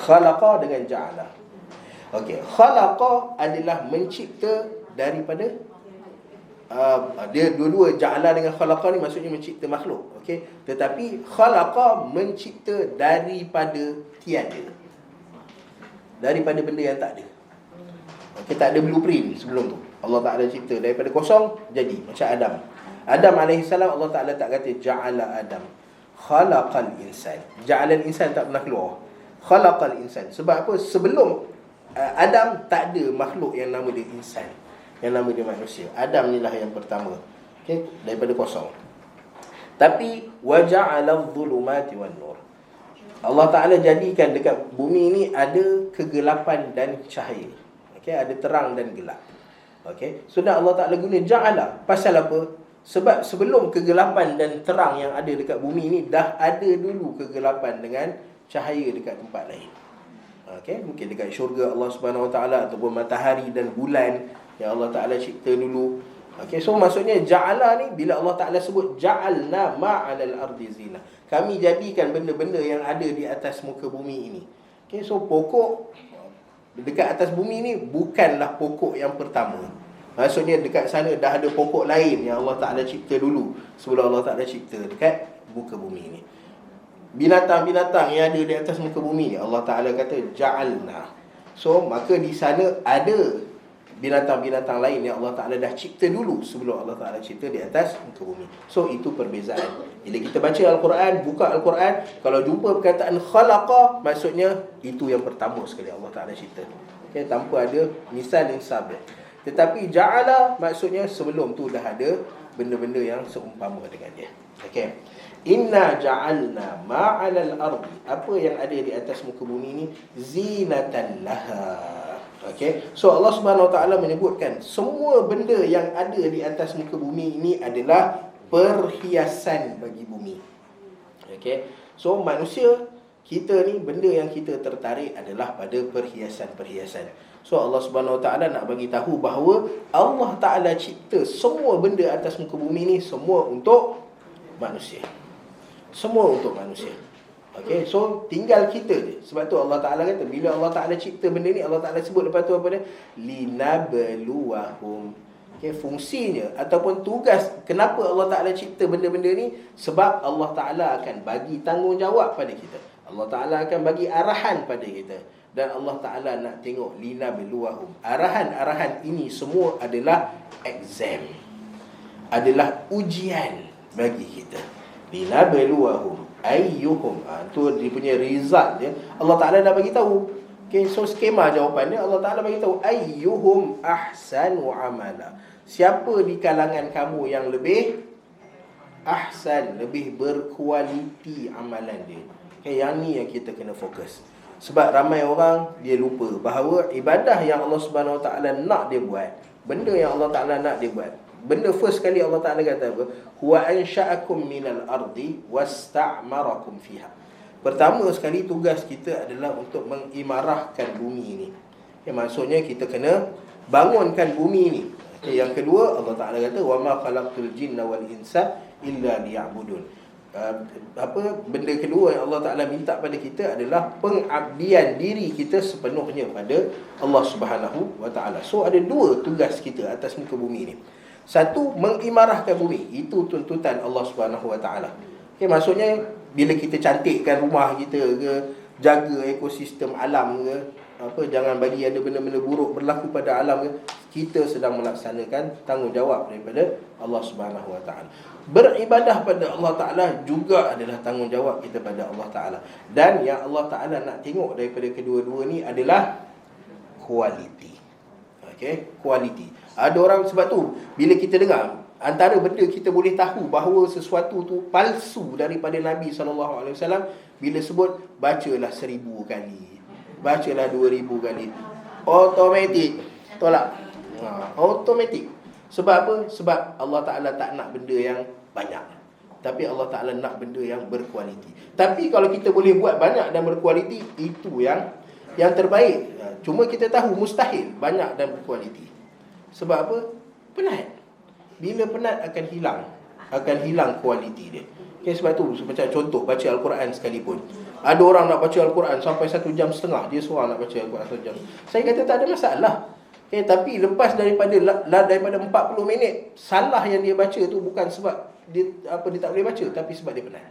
Khalaqa dengan ja'ala. Okey, khalaqa adalah mencipta daripada dia dua-dua, ja'ala dengan khalaqa ni maksudnya mencipta makhluk. Okey, tetapi khalaqa mencipta daripada tiada, daripada benda yang tak ada. Okey, tak ada blueprint sebelum tu. Allah Ta'ala cipta daripada kosong jadi, macam Adam AS, Allah Ta'ala tak kata ja'ala Adam, khalaqal insan. Ja'alal insan tak pernah keluar, khalaqal insan. Sebab apa? Sebelum Adam tak ada makhluk yang nama dia insan, yang nama dia manusia. Adam ni lah yang pertama, okay, daripada kosong. Tapi waja'ala adh-dhulumati wan nur, Allah Ta'ala jadikan dekat bumi ni ada kegelapan dan cahaya. Okay, ada terang dan gelap. Okay, so dah Allah Ta'ala guna ja'ala. Pasal apa? Sebab sebelum kegelapan dan terang yang ada dekat bumi ni, dah ada dulu kegelapan dengan cahaya dekat tempat lain. Okay, mungkin dekat syurga Allah Subhanahu Wa Ta'ala, ataupun matahari dan bulan yang Allah Ta'ala cipta dulu. Okay, so maksudnya ja'ala ni, bila Allah Ta'ala sebut ja'alna ma'alal ardi zina, kami jadikan benda-benda yang ada di atas muka bumi ini. Okay, so pokok dekat atas bumi ni bukanlah pokok yang pertama. Maksudnya dekat sana dah ada pokok lain yang Allah Ta'ala cipta dulu sebelum Allah Ta'ala cipta dekat muka bumi ni. Binatang-binatang yang ada di atas muka bumi ni, Allah Ta'ala kata ja'alna. So maka di sana ada binatang-binatang lain yang Allah Ta'ala dah cipta dulu sebelum Allah Ta'ala cipta di atas muka bumi. So itu perbezaan. Bila kita baca Al-Quran, buka Al-Quran, kalau jumpa perkataan khalaqa, maksudnya itu yang pertama sekali Allah Ta'ala cipta. Okay, tanpa ada misal yang sabit. Tetapi ja'ala maksudnya sebelum tu dah ada benda-benda yang seumpama dengan dia. Okay, Inna ja'alna ma'alal ardi, apa yang ada di atas muka bumi ni, zinatan laha. Okay, so Allah Subhanahu Wa Taala menyebutkan semua benda yang ada di atas muka bumi ini adalah perhiasan bagi bumi. Okay, so manusia kita ni, benda yang kita tertarik adalah pada perhiasan-perhiasan. So Allah Subhanahu Wa Taala nak bagi tahu bahawa Allah Taala cipta semua benda atas muka bumi ni semua untuk manusia. Semua untuk manusia. Okay, so tinggal kita je. Sebab tu Allah Ta'ala kata, bila Allah Ta'ala cipta benda ni, Allah Ta'ala sebut lepas tu apa dia? Linabluwahum. Okay, fungsinya ataupun tugas kenapa Allah Ta'ala cipta benda-benda ni, sebab Allah Ta'ala akan bagi tanggungjawab pada kita. Allah Ta'ala akan bagi arahan pada kita. Dan Allah Ta'ala nak tengok linabluwahum. Arahan-arahan ini semua adalah exam, adalah ujian bagi kita. Linabluwahum ayyuhum, tu dia punya result dia. Allah Taala dah bagi tahu. Okay, so skema jawapan dia Allah Taala bagi tahu ayyuhum ahsanu amala. Siapa di kalangan kamu yang lebih ahsan, lebih berkualiti amalan dia. Okay, yang ni yang kita kena fokus. Sebab ramai orang dia lupa bahawa ibadah yang Allah Subhanahu Wa Taala nak dia buat, benda yang Allah Taala nak dia buat, benda first kali Allah Ta'ala kata apa? Huwa ansha'akum minal ardi wasta'marakum fiha. Pertama sekali tugas kita adalah untuk mengimarahkan bumi ini. Maksudnya kita kena bangunkan bumi ini. Yang kedua Allah Ta'ala kata wa ma khalaqtul jinna wal insa illa liya'budun. Benda kedua yang Allah Ta'ala minta pada kita adalah pengabdian diri kita sepenuhnya pada Allah Subhanahu Wa Ta'ala. So ada dua tugas kita atas muka bumi ini. Satu, mengimarahkan bumi. Itu tuntutan Allah Subhanahu Wa Taala. Okay, maksudnya bila kita cantikkan rumah kita ke, jaga ekosistem alam ke, jangan bagi ada benda-benda buruk berlaku pada alam ke, kita sedang melaksanakan tanggungjawab daripada Allah Subhanahu Wa Taala. Beribadah pada Allah Taala juga adalah tanggungjawab kita pada Allah Taala. Dan yang Allah Taala nak tengok daripada kedua-dua ni adalah kualiti. Okay, kualiti. Ada orang, sebab tu bila kita dengar antara benda kita boleh tahu bahawa sesuatu tu palsu daripada Nabi SAW, bila sebut bacalah 1000 kali, bacalah 2000 kali, automatik tolak. Automatik. Sebab apa? Sebab Allah Ta'ala tak nak benda yang banyak, tapi Allah Ta'ala nak benda yang berkualiti. Tapi kalau kita boleh buat banyak dan berkualiti, itu yang terbaik. Cuma kita tahu mustahil banyak dan berkualiti. Sebab apa? Penat. Bila penat akan hilang kualiti dia. Okay, sebab tu macam contoh baca Al-Quran sekalipun. Ada orang nak baca Al-Quran sampai 1 jam setengah, dia seorang nak baca Al-Quran 1 jam. Saya kata tak ada masalah. Okay, tapi lepas daripada 40 minit, salah yang dia baca tu bukan sebab dia tak boleh baca, tapi sebab dia penat.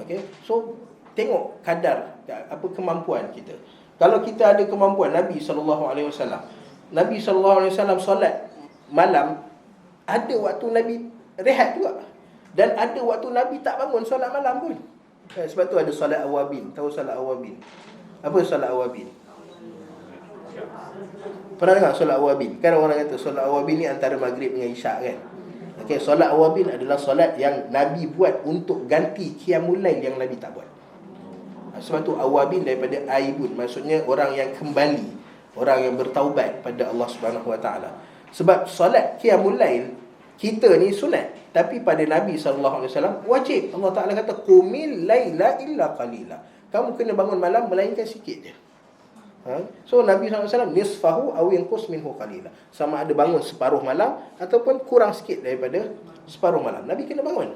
Okay, so tengok kadar kemampuan kita. Kalau kita ada kemampuan, Nabi SAW solat malam, ada waktu Nabi rehat juga. Dan ada waktu Nabi tak bangun solat malam pun. Sebab tu ada solat awabin. Tahu solat awabin? Apa solat awabin? Pernah dengar solat awabin? Kan orang kata solat awabin ni antara maghrib dengan isyak kan. Okay, solat awabin adalah solat yang Nabi buat untuk ganti qiyamul lail yang Nabi tak buat. Sebab tu awabin daripada aibun, maksudnya orang yang kembali, orang yang bertaubat pada Allah Subhanahu Wa Taala. Sebab solat qiyamul lail kita ni sunat, tapi pada Nabi SAW wajib. Allah Taala kata qumil laila illa qalila. Kamu kena bangun malam melainkan sikit je. So Nabi SAW nisfahu aw yanqus minhu qalila. Sama ada bangun separuh malam ataupun kurang sikit daripada separuh malam, Nabi kena bangun.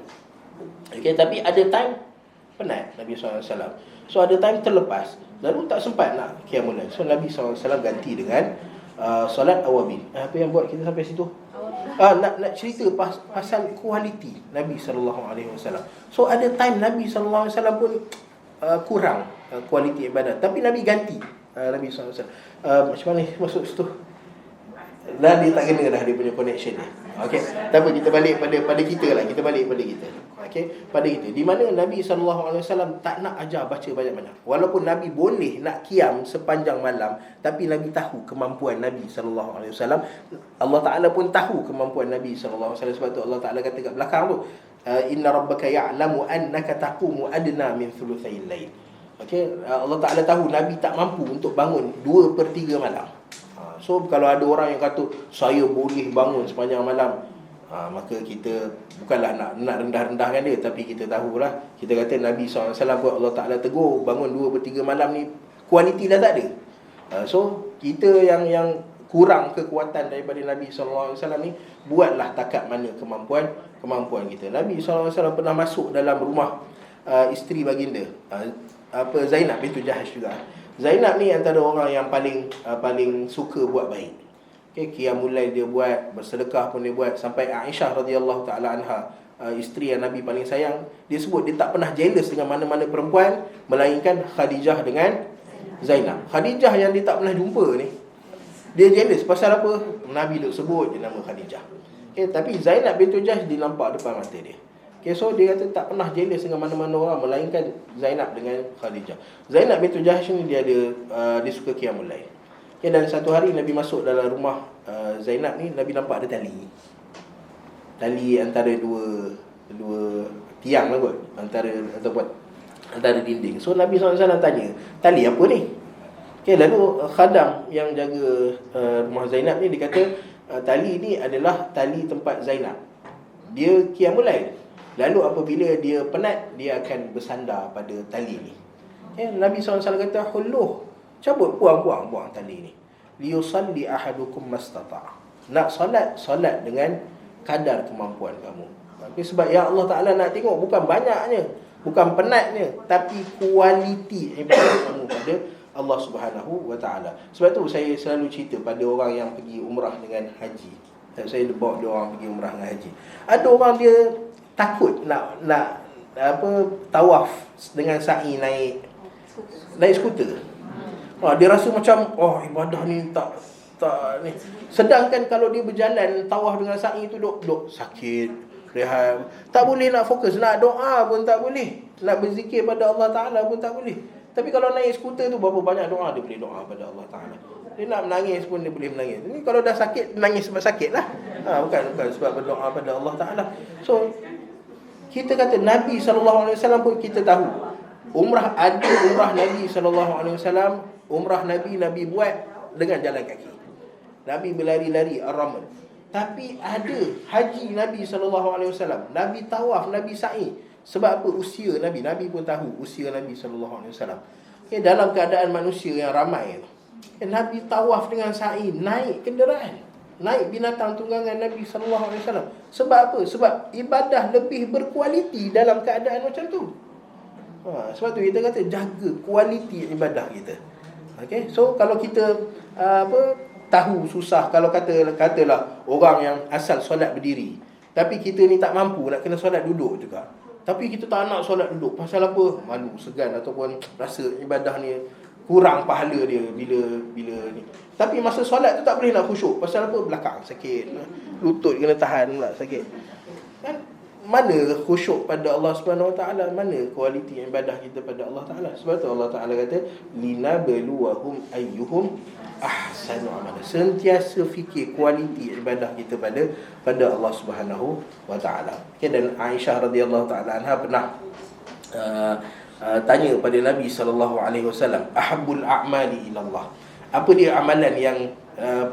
Okay, tapi ada time penat Nabi SAW. So ada time terlepas, lalu tak sempat nak qiyamul lail. So Nabi SAW ganti dengan solat awabin. Apa yang buat kita sampai situ? Nak cerita pasal kualiti Nabi SAW. So ada time Nabi SAW pun kurang kualiti ibadat, tapi Nabi ganti. Nabi SAW macam mana masuk situ? Dah dia tak kena dah dia punya connection dia. Okey, tapi kita balik pada kita lah. Kita balik pada kita. Okey, pada kita. Di mana Nabi SAW tak nak ajar baca banyak-banyak. Walaupun Nabi boleh nak qiyam sepanjang malam, tapi Nabi tahu kemampuan Nabi SAW. Allah Ta'ala pun tahu kemampuan Nabi SAW. Sebab tu Allah Ta'ala kata kat belakang tu, inna rabbaka ya'lamu annaka taqumu adna min thuluthayil lail. Okey, Allah Taala tahu Nabi tak mampu untuk bangun 2/3 malam. So kalau ada orang yang kata saya boleh bangun sepanjang malam, maka kita bukanlah nak rendah-rendahkan dia, tapi kita tahulah, kita kata Nabi SAW pun Allah Ta'ala tegur bangun 2/3 malam ni kualiti dah tak ada. So kita yang kurang kekuatan daripada Nabi SAW ni, buatlah takat mana kemampuan kita. Nabi SAW pernah masuk dalam rumah isteri baginda, Zainab bintu Jahash juga. Zainab ni antara orang yang paling suka buat baik. Okay, qiyamul lail dia buat, bersedekah pun dia buat. Sampai Aisyah radhiyallahu taala anha, isteri yang Nabi paling sayang, dia sebut dia tak pernah jealous dengan mana-mana perempuan melainkan Khadijah dengan Zainab. Khadijah yang dia tak pernah jumpa ni, dia jealous pasal apa? Nabi duk sebut je nama Khadijah. Okay, tapi Zainab bintu Jahsh dia nampak depan mata dia. Okay, so dia kata tak pernah jealous dengan mana-mana orang melainkan Zainab dengan Khadijah. Zainab bintu Jahsh ni dia dia suka qiyamul lail. Okay, dan satu hari Nabi masuk dalam rumah Zainab ni, Nabi nampak ada tali antara dua tiang lah kot, antara dinding. So Nabi SAW tanya, tali apa ni? Okay, lalu khadam yang jaga rumah Zainab ni, dia kata tali ni adalah tali tempat Zainab. Dia qiyamul lail. Lalu apabila dia penat, dia akan bersandar pada tali ni. Okay, Nabi SAW kata, hulluh, cabut, buang tali ni. Liyusalli ahadukum mastata'. Nak solat dengan kadar kemampuan kamu. Okay, sebab yang Allah Ta'ala nak tengok bukan banyaknya, bukan penatnya, tapi kualiti ibadat kamu pada Allah Subhanahu wa Ta'ala. Sebab tu saya selalu cerita pada orang yang pergi umrah dengan haji. Saya bawa dia orang pergi umrah dengan haji. Ada orang dia takut nak tawaf dengan sa'i naik skuter. Dia rasa macam ibadah ni tak ni. Sedangkan kalau dia berjalan tawaf dengan sa'i tu duk sakit, rehat, tak boleh nak fokus, nak doa pun tak boleh, nak berzikir pada Allah Ta'ala pun tak boleh. Tapi kalau naik skuter tu, berapa banyak doa dia boleh doa pada Allah Ta'ala. Dia nak menangis pun dia boleh menangis. Ini kalau dah sakit, menangis sebab sakit lah, bukan sebab berdoa pada Allah Ta'ala. So kita kata Nabi SAW pun kita tahu umrah Nabi SAW, umrah Nabi buat dengan jalan kaki. Nabi berlari-lari ar-ramal. Tapi ada haji Nabi SAW, Nabi tawaf, Nabi sa'i. Sebab apa? Usia Nabi pun tahu usia Nabi SAW. Okay, dalam keadaan manusia yang ramai, Nabi tawaf dengan sa'i, naik kenderaan, naik binatang tunggangan Nabi SAW. Sebab apa? Sebab ibadah lebih berkualiti dalam keadaan macam tu. Sebab tu kita kata jaga kualiti ibadah kita. Okay? So kalau kita tahu susah, kalau katalah orang yang asal solat berdiri, tapi kita ni tak mampu, nak kena solat duduk juga. Tapi kita tak nak solat duduk. Pasal apa? Malu, segan, ataupun rasa ibadah ni kurang pahala dia bila ni. Tapi masa solat tu tak boleh nak khusyuk. Pasal apa? Belakang sakit, lutut kena tahan pula sakit. Kan? Mana khusyuk pada Allah Subhanahu Wa Taala? Mana kualiti ibadah kita pada Allah Taala? Sebab tu Allah Taala kata linabluwahum ayyuhum ahsanu amala. Sentiasa fikir kualiti ibadah kita pada Allah Subhanahu Wa Taala. Okay, dan Aisyah radhiyallahu taala anha pernah tanya pada Nabi sallallahu alaihi wasallam, ahabbul a'mali ila Allah. Apa dia amalan yang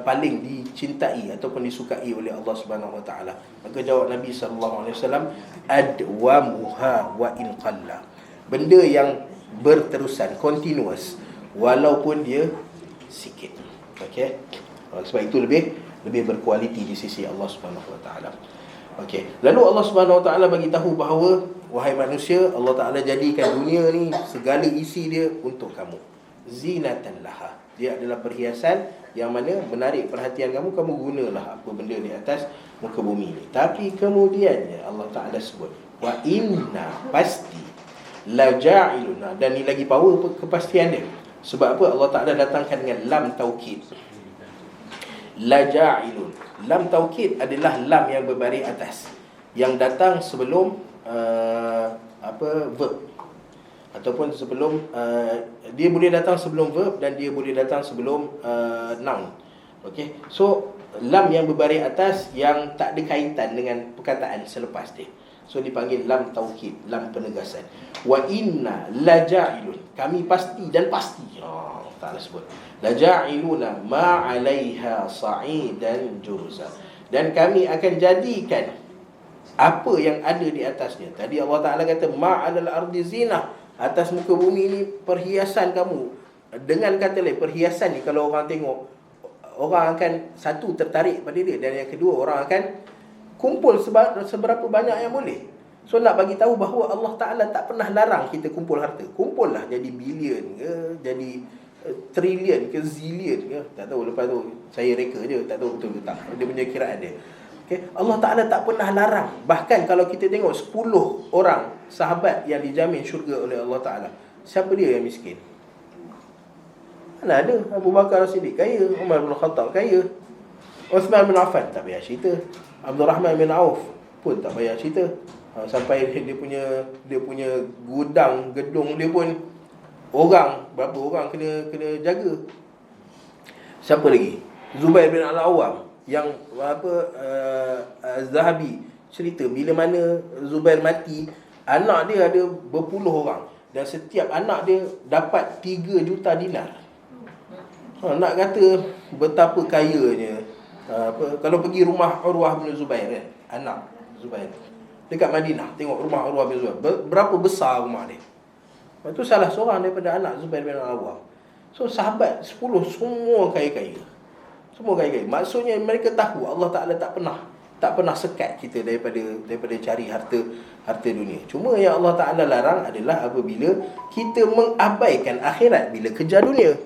paling dicintai ataupun disukai oleh Allah Subhanahu Wa Taala? Maka jawab Nabi sallallahu alaihi wasallam, adwamuha wa in qalla. Benda yang berterusan, continuous, walaupun dia sikit. Okey. Sebab itu lebih berkualiti di sisi Allah Subhanahu Wa Taala. Okey. Lalu Allah Subhanahu Wa Taala bagi tahu bahawa wahai manusia, Allah Taala jadikan dunia ni segala isi dia untuk kamu. Zinatan laha. Dia adalah perhiasan yang mana menarik perhatian kamu gunalah apa benda di atas muka bumi ni. Tapi kemudiannya Allah Taala sebut wa inna pasti la ja'ilun, dan ni lagi power kepastian dia. Sebab apa? Allah Ta'ala datangkan dengan lam taukid. La ja'ilun. Lam taukid adalah lam yang berbaris atas, yang datang sebelum verb, ataupun sebelum dia boleh datang sebelum verb dan dia boleh datang sebelum noun. Okey. So lam yang berbaris atas yang tak ada kaitan dengan perkataan selepas dia. So dipanggil lam taukid, lam penegasan. Wa inna laja'ilun, kami pasti dan pasti. Ta'ala sebut laja'iluna ma 'alaiha sa'idan juruza, dan kami akan jadikan apa yang ada di atasnya. Tadi Allah Ta'ala kata ma'alal ardi zinah, atas muka bumi ini perhiasan kamu. Dengan kata lain, perhiasan ni kalau orang tengok, orang akan satu tertarik pada dia, dan yang kedua orang akan kumpul seberapa banyak yang boleh. So nak bagi tahu bahawa Allah Ta'ala tak pernah larang kita kumpul harta. Kumpul lah, jadi bilion ke, jadi trilion ke, zillion ke, tak tahu. Lepas tu saya reka je, tak tahu betul ke tak, dia punya kiraan dia. Okay. Allah Ta'ala tak pernah larang. Bahkan kalau kita tengok 10 orang sahabat yang dijamin syurga oleh Allah Ta'ala, siapa dia yang miskin? Mana ada? Abu Bakar As-Siddiq kaya, Umar bin Khattab kaya, Uthman bin Affan tak payah cerita, Abdul Rahman bin Auf pun tak payah cerita. Sampai dia punya gudang, gedung dia pun berapa orang kena jaga. Siapa lagi? Zubair bin Al-Awwam, yang Zahabi cerita bila mana Zubair mati, anak dia ada berpuluh orang, dan setiap anak dia dapat 3 juta dinar. Nak kata betapa kayanya. Kalau pergi rumah Urwah bin Zubair kan, anak Zubair dekat Madinah, tengok rumah Urwah bin Zubair, berapa besar rumah dia. Itu salah seorang daripada anak Zubair bin Al-Awwam. So sahabat 10 semua kaya-kaya. Semua kaya-kaya. Maksudnya mereka tahu Allah Ta'ala tak pernah sekat kita daripada cari harta dunia. Cuma yang Allah Ta'ala larang adalah apabila kita mengabaikan akhirat bila kejar dunia.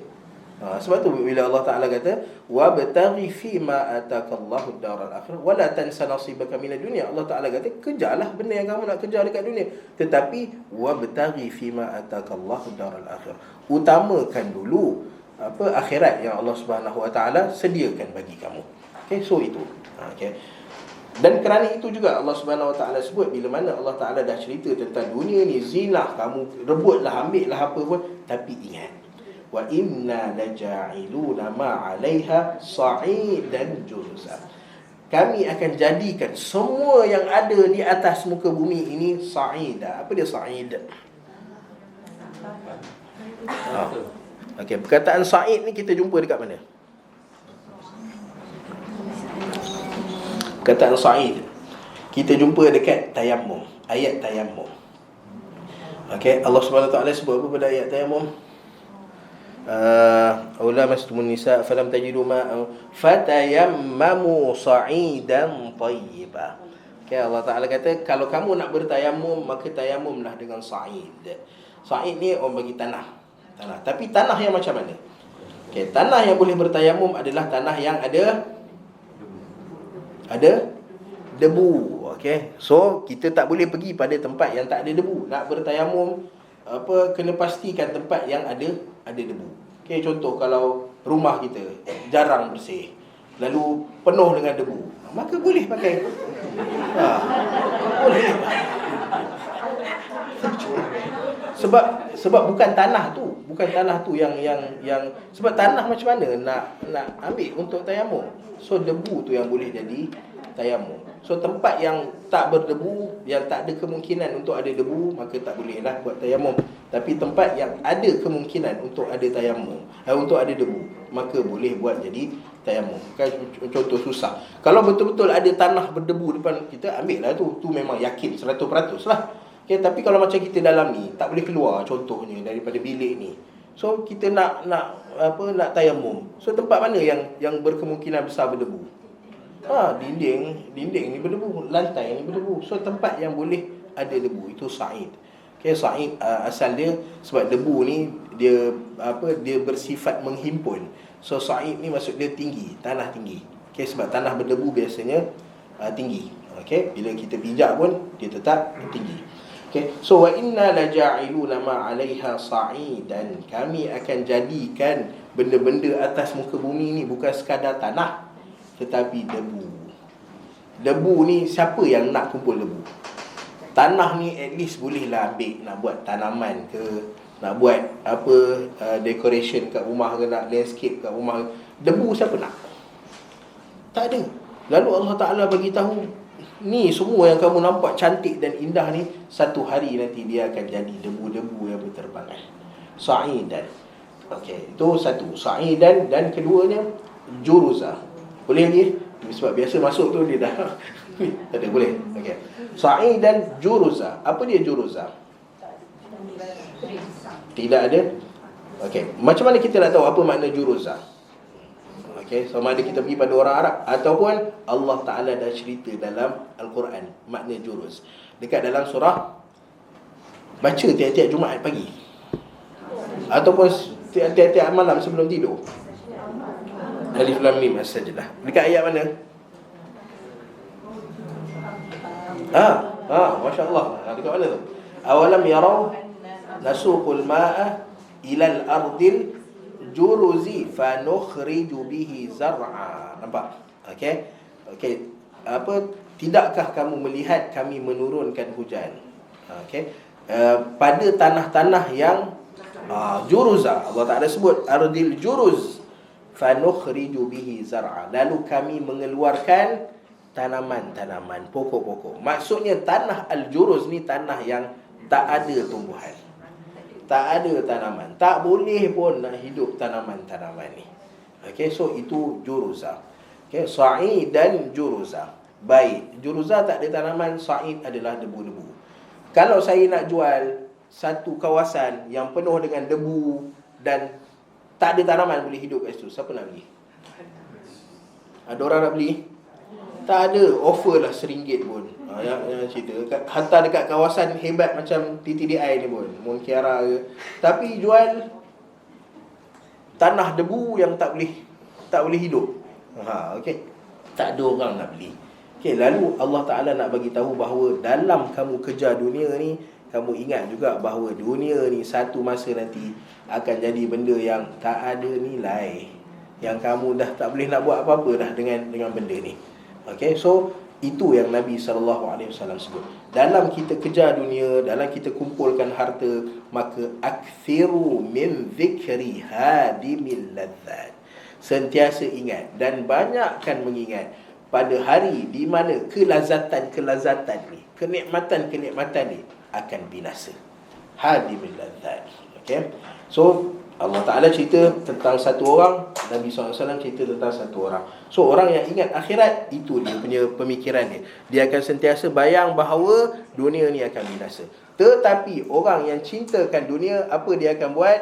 Sebab tu bila Allah Ta'ala kata wabtaghi fima atakallahu ad-daral akhirah wala tansa nasibaka minad dunya, Allah Ta'ala kata kejarlah benda yang kamu nak kejar dekat dunia, tetapi wabtaghi fima atakallahu ad-daral akhirah, utamakan dulu akhirat yang Allah Subhanahu Wa Ta'ala sediakan bagi kamu. Okay, so itu. Okay. Dan kerana itu juga Allah Subhanahu Wa Ta'ala sebut, bila mana Allah Ta'ala dah cerita tentang dunia ni zinah, kamu rebutlah, ambillah apa pun, tapi ingat wa inna laja'iluna ma 'alaiha sa'idan juruza, kami akan jadikan semua yang ada di atas muka bumi ini sa'ida. Apa dia sa'id? Okey, perkataan sa'id ni kita jumpa dekat mana? Perkataan sa'id kita jumpa dekat tayammum, ayat tayammum. Okey, Allah Subhanahu Wa Ta'ala sebut apa pada ayat tayammum? Aula mastumun nisa falam tajidu ma'an fatayammamu sa'idan tayyiba. Okay, Allah Ta'ala kata kalau kamu nak bertayamum, maka tayamumlah dengan sa'id. Sa'id ni orang bagi tanah. Tapi tanah yang macam mana? Okay, tanah yang boleh bertayamum adalah tanah yang ada debu. Okay, so kita tak boleh pergi pada tempat yang tak ada debu. Nak bertayamum kena pastikan tempat yang ada debu. Okay, contoh kalau rumah kita jarang bersih, lalu penuh dengan debu, maka boleh pakai. Boleh. Sebab bukan tanah tu yang sebab tanah macam mana nak ambil untuk tayamum. So debu tu yang boleh jadi tayamum. So tempat yang tak berdebu, yang tak ada kemungkinan untuk ada debu, maka tak bolehlah buat tayamum. Tapi tempat yang ada kemungkinan untuk ada tayamum, untuk ada debu, maka boleh buat jadi tayamum. Kan contoh susah. Kalau betul-betul ada tanah berdebu depan kita, ambillah tu memang yakin 100% lah. Okay, tapi kalau macam kita dalam ni tak boleh keluar contohnya daripada bilik ni. So kita nak tayamum. So tempat mana yang berkemungkinan besar berdebu? Dinding ni berdebu, lantai ni berdebu. So tempat yang boleh ada debu itu sa'id. Okay, sa'id asal dia sebab debu ni dia bersifat menghimpun. So sa'id ni maksud dia tinggi, tanah tinggi. Okay, sebab tanah berdebu biasanya tinggi. Okay, bila kita pijak pun dia tetap tinggi. Okay, so wa inna laja'iluna ma 'alaiha sa'idan, kami akan jadikan benda-benda atas muka bumi ni bukan sekadar tanah, tetapi debu. Debu ni siapa yang nak kumpul debu? Tanah ni at least bolehlah ambil nak buat tanaman ke, nak buat decoration kat rumah ke, nak landscape kat rumah. Debu siapa nak? Tak ada. Lalu Allah Ta'ala bagi tahu ni semua yang kamu nampak cantik dan indah ni, satu hari nanti dia akan jadi debu-debu yang berterbangan. Sa'idan. Okey, itu satu. Sa'idan, dan keduanya juruza. Boleh lagi? Sebab biasa masuk tu dia dah tak ada, boleh. Okey. Sa'idan juruza. Apa dia juruza? Tidak ada. Okey, macam mana kita nak tahu apa makna juruza? Okey, sama ada kita pergi pada orang Arab ataupun Allah Ta'ala dah cerita dalam Al-Quran makna juruz. Dekat dalam surah, baca tiap-tiap Jumaat pagi ataupun tiap-tiap malam sebelum tidur. Alif Lam Mim As-Sajdah. Dekat ayat mana? Masya Allah. Dekat mana tu? Awalam yarau nasuqul ma'a ilal ardil juruzi fanukhriju bihi zar'a. Nampak? Okey. Apa, tidakkah kamu melihat kami menurunkan hujan? Pada tanah-tanah yang juruza. Allah Ta'ala sebut ardil juruz, fanukhriju bihi zar'a. Lalu kami mengeluarkan tanaman-tanaman, pokok-pokok. Maksudnya tanah al-juruz ni tanah yang tak ada tumbuhan, tak ada tanaman, tak boleh pun nak hidup tanaman-tanaman ni. Okey, so itu juruza. Okey, sa'id dan juruza. Baik, juruza tak ada tanaman, sa'id adalah debu-debu. Kalau saya nak jual satu kawasan yang penuh dengan debu dan tak ada tanaman boleh hidup kat situ, siapa nak beli? Ada orang nak beli? Tak ada, offer lah RM1 pun. Yang cerita hantar dekat kawasan hebat macam TTDI ni pun, Monkiara ke, tapi jual tanah debu yang tak boleh hidup. Okey, tak ada orang nak beli. Okey, lalu Allah Ta'ala nak bagi tahu bahawa dalam kamu kejar dunia ni, kamu ingat juga bahawa dunia ni satu masa nanti akan jadi benda yang tak ada nilai, yang kamu dah tak boleh nak buat apa-apa dah dengan benda ni. Okey, so itu yang Nabi SAW sebut. Dalam kita kejar dunia, dalam kita kumpulkan harta, maka akthiru min zikri hadimil ladzat. Sentiasa ingat dan banyakkan mengingat pada hari di mana kelazatan ni, kenikmatan ni akan binasa. Hadimil ladzat. Okey. So Allah Ta'ala cerita tentang satu orang, Nabi SAW cerita tentang satu orang. So orang yang ingat akhirat, itu dia punya pemikiran dia. Dia akan sentiasa bayang bahawa dunia ni akan binasa. Tetapi orang yang cintakan dunia, apa dia akan buat?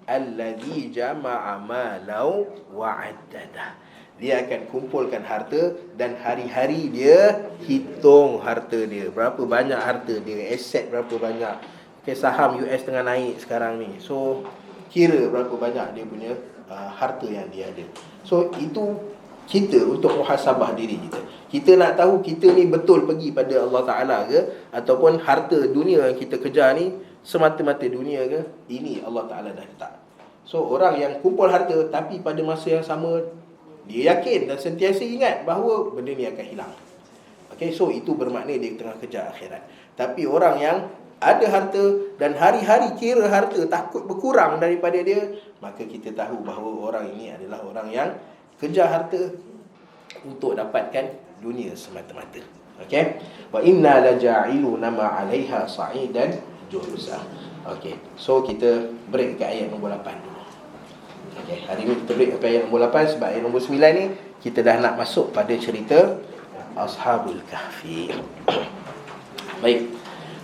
Allazi jama'a malau wa'addadah. Dia akan kumpulkan harta dan hari-hari dia hitung harta dia. Berapa banyak harta dia, aset berapa banyak. Okay, saham US tengah naik sekarang ni. So kira berapa banyak dia punya harta yang dia ada. So itu kita untuk muhasabah diri kita. Kita nak tahu kita ni betul pergi pada Allah Ta'ala ke, ataupun harta dunia yang kita kejar ni semata-mata dunia ke. Ini Allah Ta'ala dah letak. So orang yang kumpul harta tapi pada masa yang sama dia yakin dan sentiasa ingat bahawa benda ni akan hilang. Okay, so itu bermakna dia tengah kejar akhirat. Tapi orang yang ada harta dan hari-hari kira harta takut berkurang daripada dia, maka kita tahu bahawa orang ini adalah orang yang kejar harta untuk dapatkan dunia semata-mata. Okey. Wa inna laja'iluna ma 'alaiha sa'idan juruza. Okey. So kita break ke ayat nombor 8 dulu. Okey, hari ini kita break ke ayat nombor 8 sebab ayat nombor 9 ni kita dah nak masuk pada cerita Ashabul Kahfi. Baik.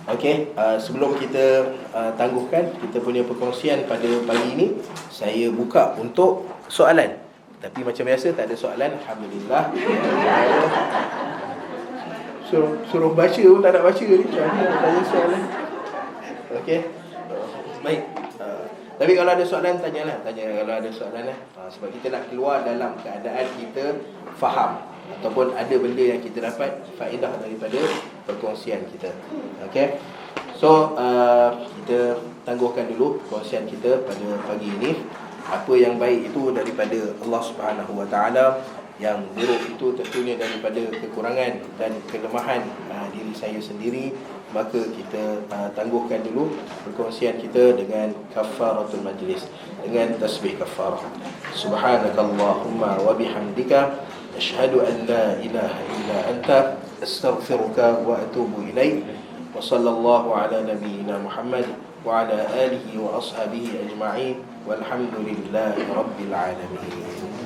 Okey, sebelum kita tangguhkan kita punya perkongsian pada pagi ini, saya buka untuk soalan. Tapi macam biasa tak ada soalan, alhamdulillah. Suruh baca pun tak nak baca ni. Tanya soalan. Okey. Baik. Tapi kalau ada soalan tanya kalau ada soalan sebab kita nak keluar dalam keadaan kita faham ataupun ada benda yang kita dapat faedah daripada perkongsian kita. Okey. So kita tangguhkan dulu perkongsian kita pada pagi ini. Apa yang baik itu daripada Allah Subhanahu Wa Taala, yang buruk itu tentunya daripada kekurangan dan kelemahan diri saya sendiri. Maka kita tangguhkan dulu perkongsian kita dengan kafaratul majlis, dengan tasbih kafarah. Subhanakallahumma wa bihamdika asyhadu an la ilaha illa anta astaghfiruka wa atubu ilaik. Wa sallallahu ala nabiyyina Muhammad wa ala alihi wa ashabihi ajma'in. Walhamdulillahi rabbil alamin.